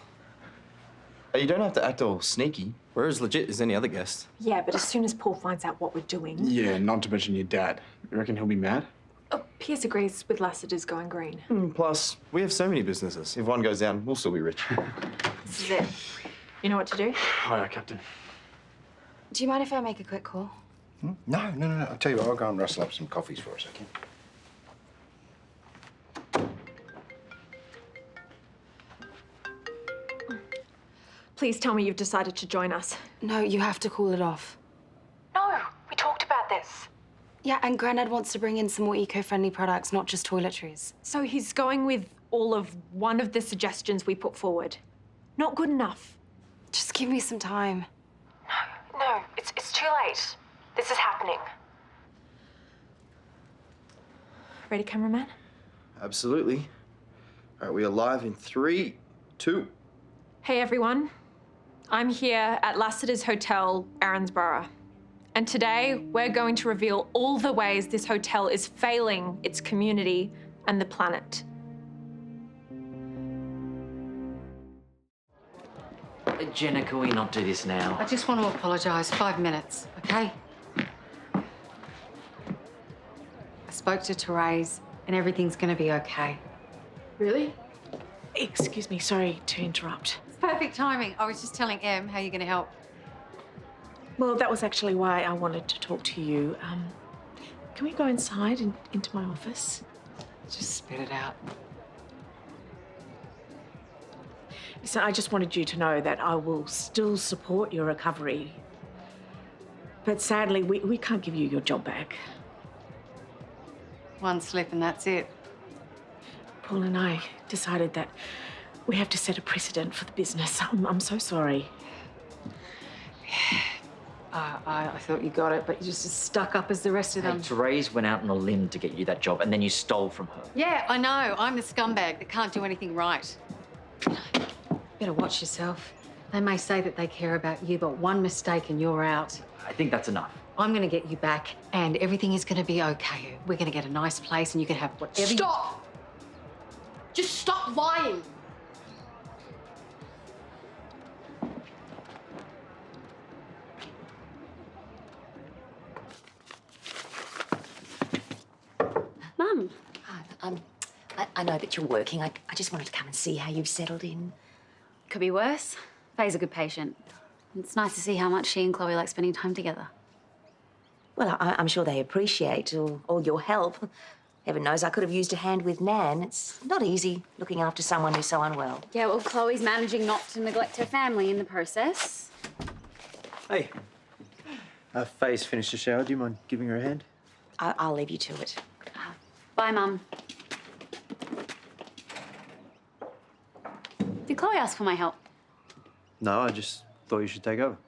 You don't have to act all sneaky. We're as legit as any other guest. Yeah, but as soon as Paul finds out what we're doing... Yeah, not to mention your dad. You reckon he'll be mad? Oh, Pierce agrees with Lassiter's going green. Plus, we have so many businesses. If one goes down, we'll still be rich. This is it. You know what to do? Hiya, Captain. Do you mind if I make a quick call? No. I'll tell you what, I'll go and rustle up some coffees for us, okay? Please tell me you've decided to join us. No, you have to call it off. No, we talked about this. Yeah, and Grandad wants to bring in some more eco-friendly products, not just toiletries. So he's going with all of one of the suggestions we put forward. Not good enough. Just give me some time. No, it's too late. This is happening. Ready, cameraman? Absolutely. All right, we are live in 3, 2. Hey, everyone. I'm here at Lassiter's Hotel, Erinsborough. And today, we're going to reveal all the ways this hotel is failing its community and the planet. Jenna, can we not do this now? I just want to apologise. 5 minutes, okay? I spoke to Terese and everything's going to be okay. Really? Excuse me, sorry to interrupt. It's perfect timing. I was just telling Em how you're going to help. Well, that was actually why I wanted to talk to you. Can we go inside and into my office? Just spit it out. Listen, I just wanted you to know that I will still support your recovery. But sadly, we can't give you your job back. One slip and that's it. Paul and I decided that we have to set a precedent for the business. I'm so sorry. I thought you got it, but you're just as stuck up as the rest of them. Terese went out on a limb to get you that job, and then you stole from her. Yeah, I know. I'm the scumbag that can't do anything right. Better watch yourself. They may say that they care about you, but one mistake and you're out. I think that's enough. I'm going to get you back, and everything is going to be okay. We're going to get a nice place, and you can have whatever you... Stop! Just stop lying. Mum. I know that you're working. I just wanted to come and see how you've settled in. Could be worse. Faye's a good patient. It's nice to see how much she and Chloe like spending time together. Well, I'm sure they appreciate all your help. Heaven knows I could have used a hand with Nan. It's not easy looking after someone who's so unwell. Yeah, well, Chloe's managing not to neglect her family in the process. Hey. Faye's finished the shower. Do you mind giving her a hand? I'll leave you to it. Bye, Mum. Did Chloe ask for my help? No, I just thought you should take over.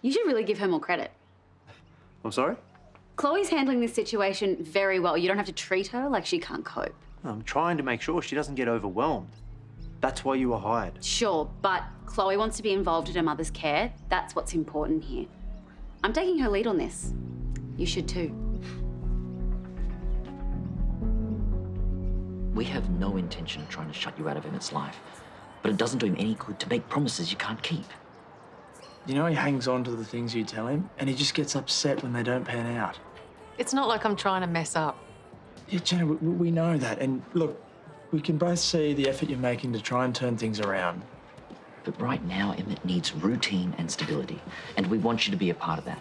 You should really give her more credit. I'm sorry? Chloe's handling this situation very well. You don't have to treat her like she can't cope. I'm trying to make sure she doesn't get overwhelmed. That's why you were hired. Sure, but Chloe wants to be involved in her mother's care. That's what's important here. I'm taking her lead on this. You should too. We have no intention of trying to shut you out of Emmett's life, but it doesn't do him any good to make promises you can't keep. You know, he hangs on to the things you tell him, and he just gets upset when they don't pan out. It's not like I'm trying to mess up. Yeah, Jenna, we know that. And look, we can both see the effort you're making to try and turn things around. But right now, Emmett needs routine and stability, and we want you to be a part of that.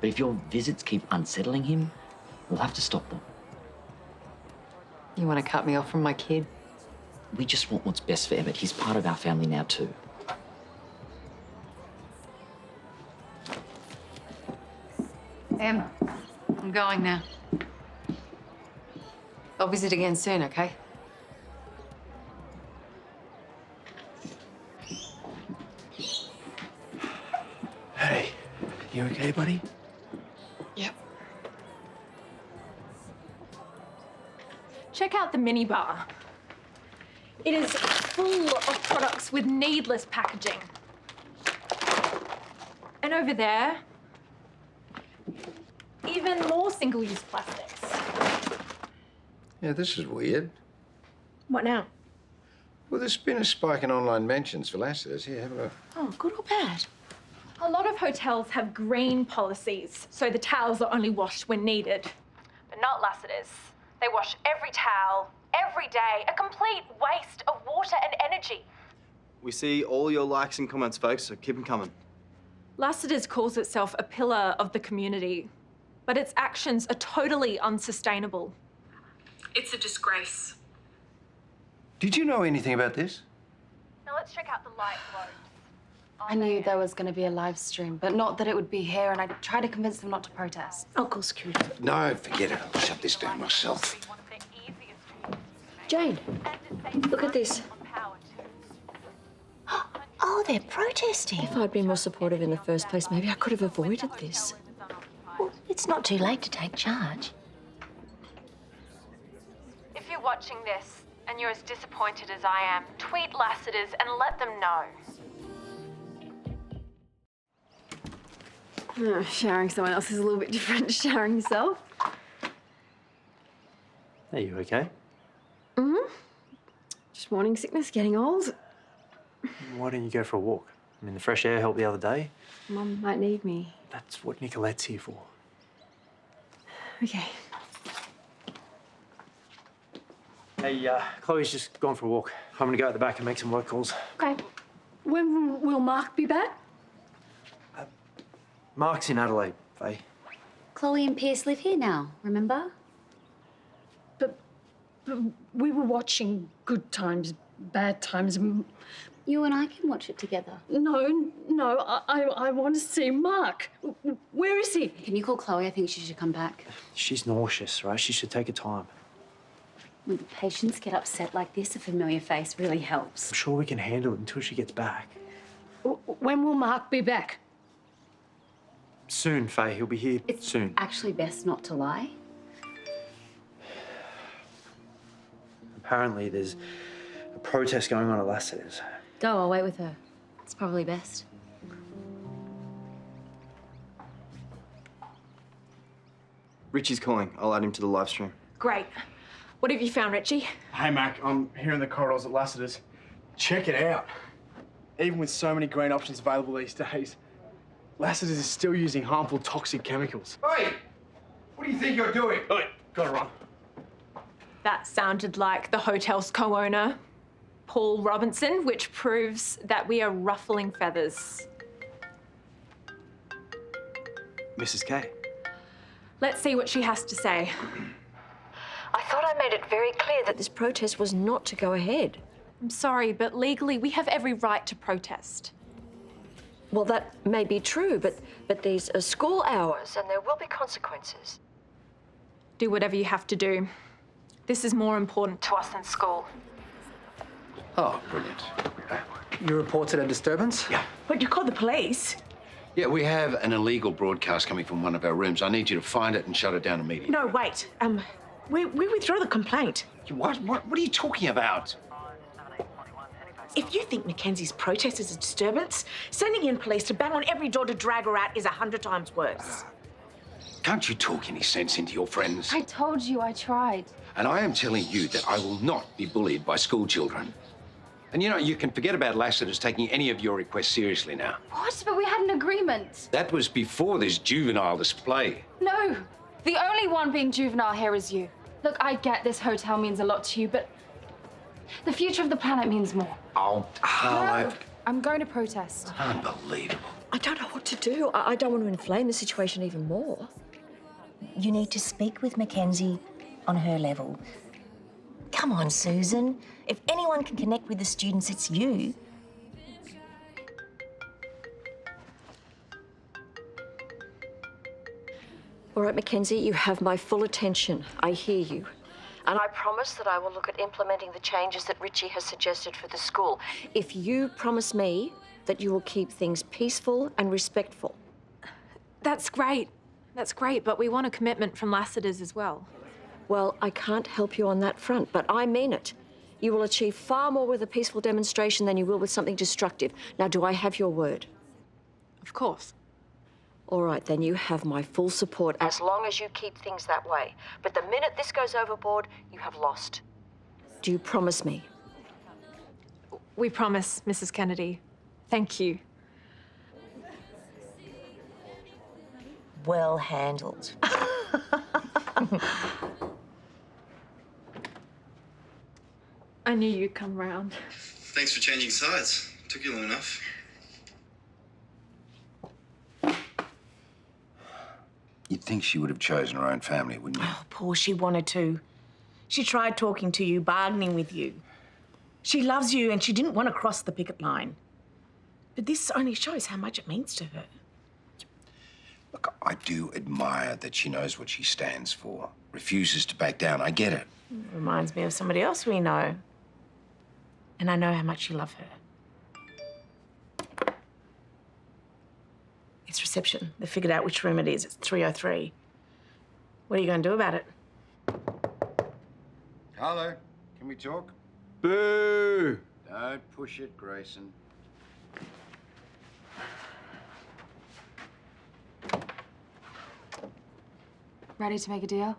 But if your visits keep unsettling him, we'll have to stop them. You want to cut me off from my kid? We just want what's best for Emmett. He's part of our family now, too. Em, I'm going now. I'll visit again soon, okay? Hey, you okay, buddy? Yep. Check out the minibar. It is full of products with needless packaging. And over there, even more single-use plastics. Yeah, this is weird. What now? Well, there's been a spike in online mentions for Lassiter's. Here, have a look. Oh, good or bad? A lot of hotels have green policies, so the towels are only washed when needed. But not Lassiter's. They wash every towel, every day, a complete waste of water and energy. We see all your likes and comments, folks, so keep them coming. Lassiter's calls itself a pillar of the community, but its actions are totally unsustainable. It's a disgrace. Did you know anything about this? Now let's check out the light globes. I knew there was going to be a live stream, but not that it would be here, and I tried to convince them not to protest. I'll call security. No, forget it. I'll shut this down myself. Jane, look at this. Oh, they're protesting. If I'd been more supportive in the first place, maybe I could have avoided this. Well, it's not too late to take charge. If you're watching this and you're as disappointed as I am, tweet Lassiter's and let them know. Showering someone else is a little bit different to showering yourself. Are you okay? Mm-hmm. Just morning sickness, getting old. Why don't you go for a walk? I mean, the fresh air helped the other day. Mum might need me. That's what Nicolette's here for. Okay. Hey, Chloe's just gone for a walk. I'm gonna go out the back and make some work calls. Okay. When will Mark be back? Mark's in Adelaide, Faye. Chloe and Pierce live here now, remember? But we were watching Good Times, Bad Times. You and I can watch it together. No, I want to see Mark. Where is he? Can you call Chloe? I think she should come back. She's nauseous, right? She should take her time. When patients get upset like this, a familiar face really helps. I'm sure we can handle it until she gets back. When will Mark be back? Soon, Faye. He'll be here soon. Actually best not to lie. Apparently, there's a protest going on at Lassiter's. Go, I'll wait with her. It's probably best. Richie's calling. I'll add him to the live stream. Great. What have you found, Richie? Hey, Mac, I'm here in the corridors at Lassiter's. Check it out. Even with so many green options available these days, Lassiter's is still using harmful toxic chemicals. Hey! What do you think you're doing? Oi, gotta run. That sounded like the hotel's co-owner, Paul Robinson, which proves that we are ruffling feathers. Mrs. K. Let's see what she has to say. I thought I made it very clear that this protest was not to go ahead. I'm sorry, but legally we have every right to protest. Well, that may be true, but these are school hours and there will be consequences. Do whatever you have to do. This is more important to us than school. Oh, brilliant. You reported a disturbance? Yeah. But you called the police. Yeah, we have an illegal broadcast coming from one of our rooms. I need you to find it and shut it down immediately. No, wait. We withdraw the complaint. What are you talking about? If you think Mackenzie's protest is a disturbance, sending in police to bang on every door to drag her out is 100 times worse. Can't you talk any sense into your friends? I told you I tried. And I am telling you that I will not be bullied by school children. And you know, you can forget about Lassiter's taking any of your requests seriously now. What? But we had an agreement. That was before this juvenile display. No. The only one being juvenile here is you. Look, I get this hotel means a lot to you, but the future of the planet means more. Oh, No, I'm going to protest. Unbelievable. I don't know what to do. I don't want to inflame the situation even more. You need to speak with Mackenzie on her level. Come on, Susan. If anyone can connect with the students, it's you. All right, Mackenzie, you have my full attention. I hear you. And I promise that I will look at implementing the changes that Richie has suggested for the school. If you promise me that you will keep things peaceful and respectful. That's great. That's great, but we want a commitment from Lassiter's as well. Well, I can't help you on that front, but I mean it. You will achieve far more with a peaceful demonstration than you will with something destructive. Now, do I have your word? Of course. All right, then you have my full support as long as you keep things that way. But the minute this goes overboard, you have lost. Do you promise me? We promise, Mrs. Kennedy. Thank you. Well handled. knew you'd come round. Thanks for changing sides. Took you long enough. You'd think she would have chosen her own family, wouldn't you? Oh, poor, she wanted to. She tried talking to you, bargaining with you. She loves you and she didn't want to cross the picket line. But this only shows how much it means to her. Look, I do admire that she knows what she stands for, refuses to back down. I get it. Reminds me of somebody else we know. And I know how much you love her. It's reception. They figured out which room it is. It's 303. What are you going to do about it? Hello, can we talk? Boo! Don't push it, Grayson. Ready to make a deal?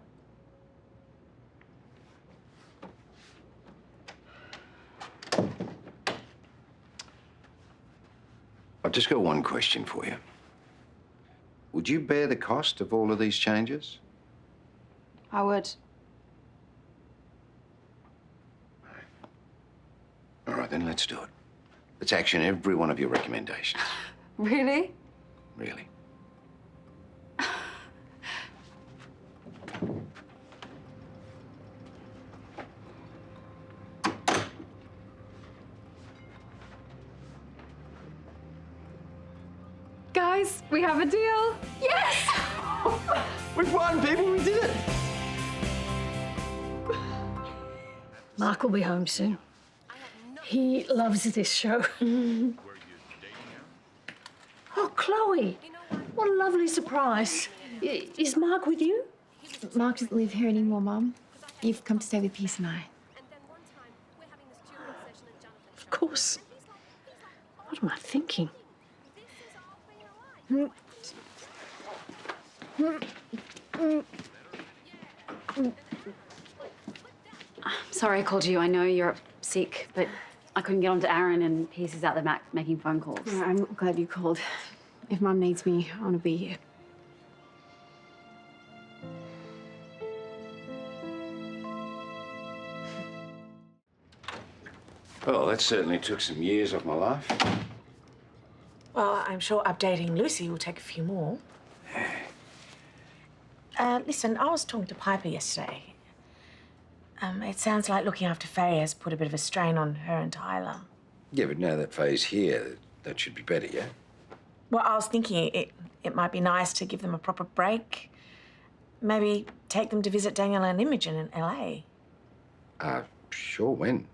I've just got one question for you. Would you bear the cost of all of these changes? I would. All right, then let's do it. Let's action every one of your recommendations. Really? Really. Guys, we have a deal. Yes! We've won, people. We did it. Mark will be home soon. He loves this show. Oh, Chloe, what a lovely surprise. Is Mark with you? Mark doesn't live here anymore, Mum. You've come to stay with Peace and I. Of course. What am I thinking? Sorry I called you. I know you're sick, but I couldn't get on to Aaron and Peace is out the back making phone calls. Yeah, I'm glad you called. If Mum needs me, I want to be here. Well, that certainly took some years off my life. Well, I'm sure updating Lucy will take a few more. Listen, I was talking to Piper yesterday. It sounds like looking after Faye has put a bit of a strain on her and Tyler. Yeah, but now that Faye's here, that should be better, yeah? Well, I was thinking it might be nice to give them a proper break. Maybe take them to visit Daniel and Imogen in LA. Sure, when?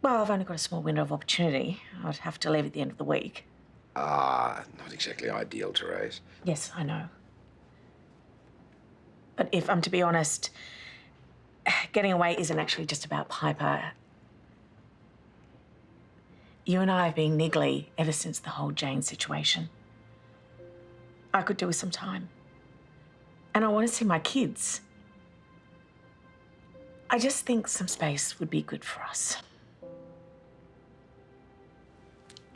Well, I've only got a small window of opportunity. I'd have to leave at the end of the week. Not exactly ideal, Terese. Yes, I know. But if I'm to be honest, getting away isn't actually just about Piper. You and I have been niggly ever since the whole Jane situation. I could do with some time. And I want to see my kids. I just think some space would be good for us.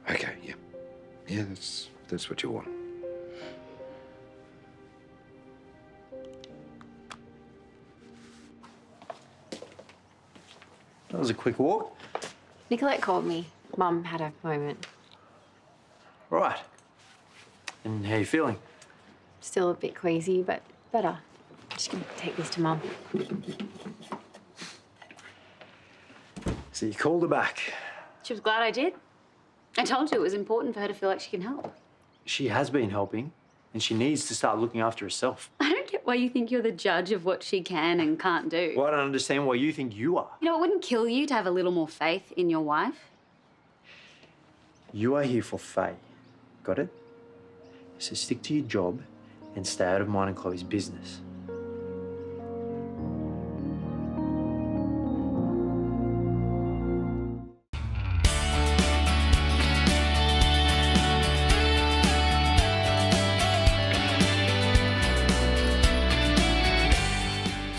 Okay, yeah. Yeah, that's what you want. That was a quick walk. Nicolette called me. Mum had a moment. Right. And how you feeling? Still a bit queasy, but better. I'm just gonna take this to Mum. So you called her back. She was glad I did. I told you it was important for her to feel like she can help. She has been helping, and she needs to start looking after herself. I don't get why you think you're the judge of what she can and can't do. Well, I don't understand why you think you are. You know, it wouldn't kill you to have a little more faith in your wife. You are here for Faye. Got it? So stick to your job and stay out of mine and Chloe's business.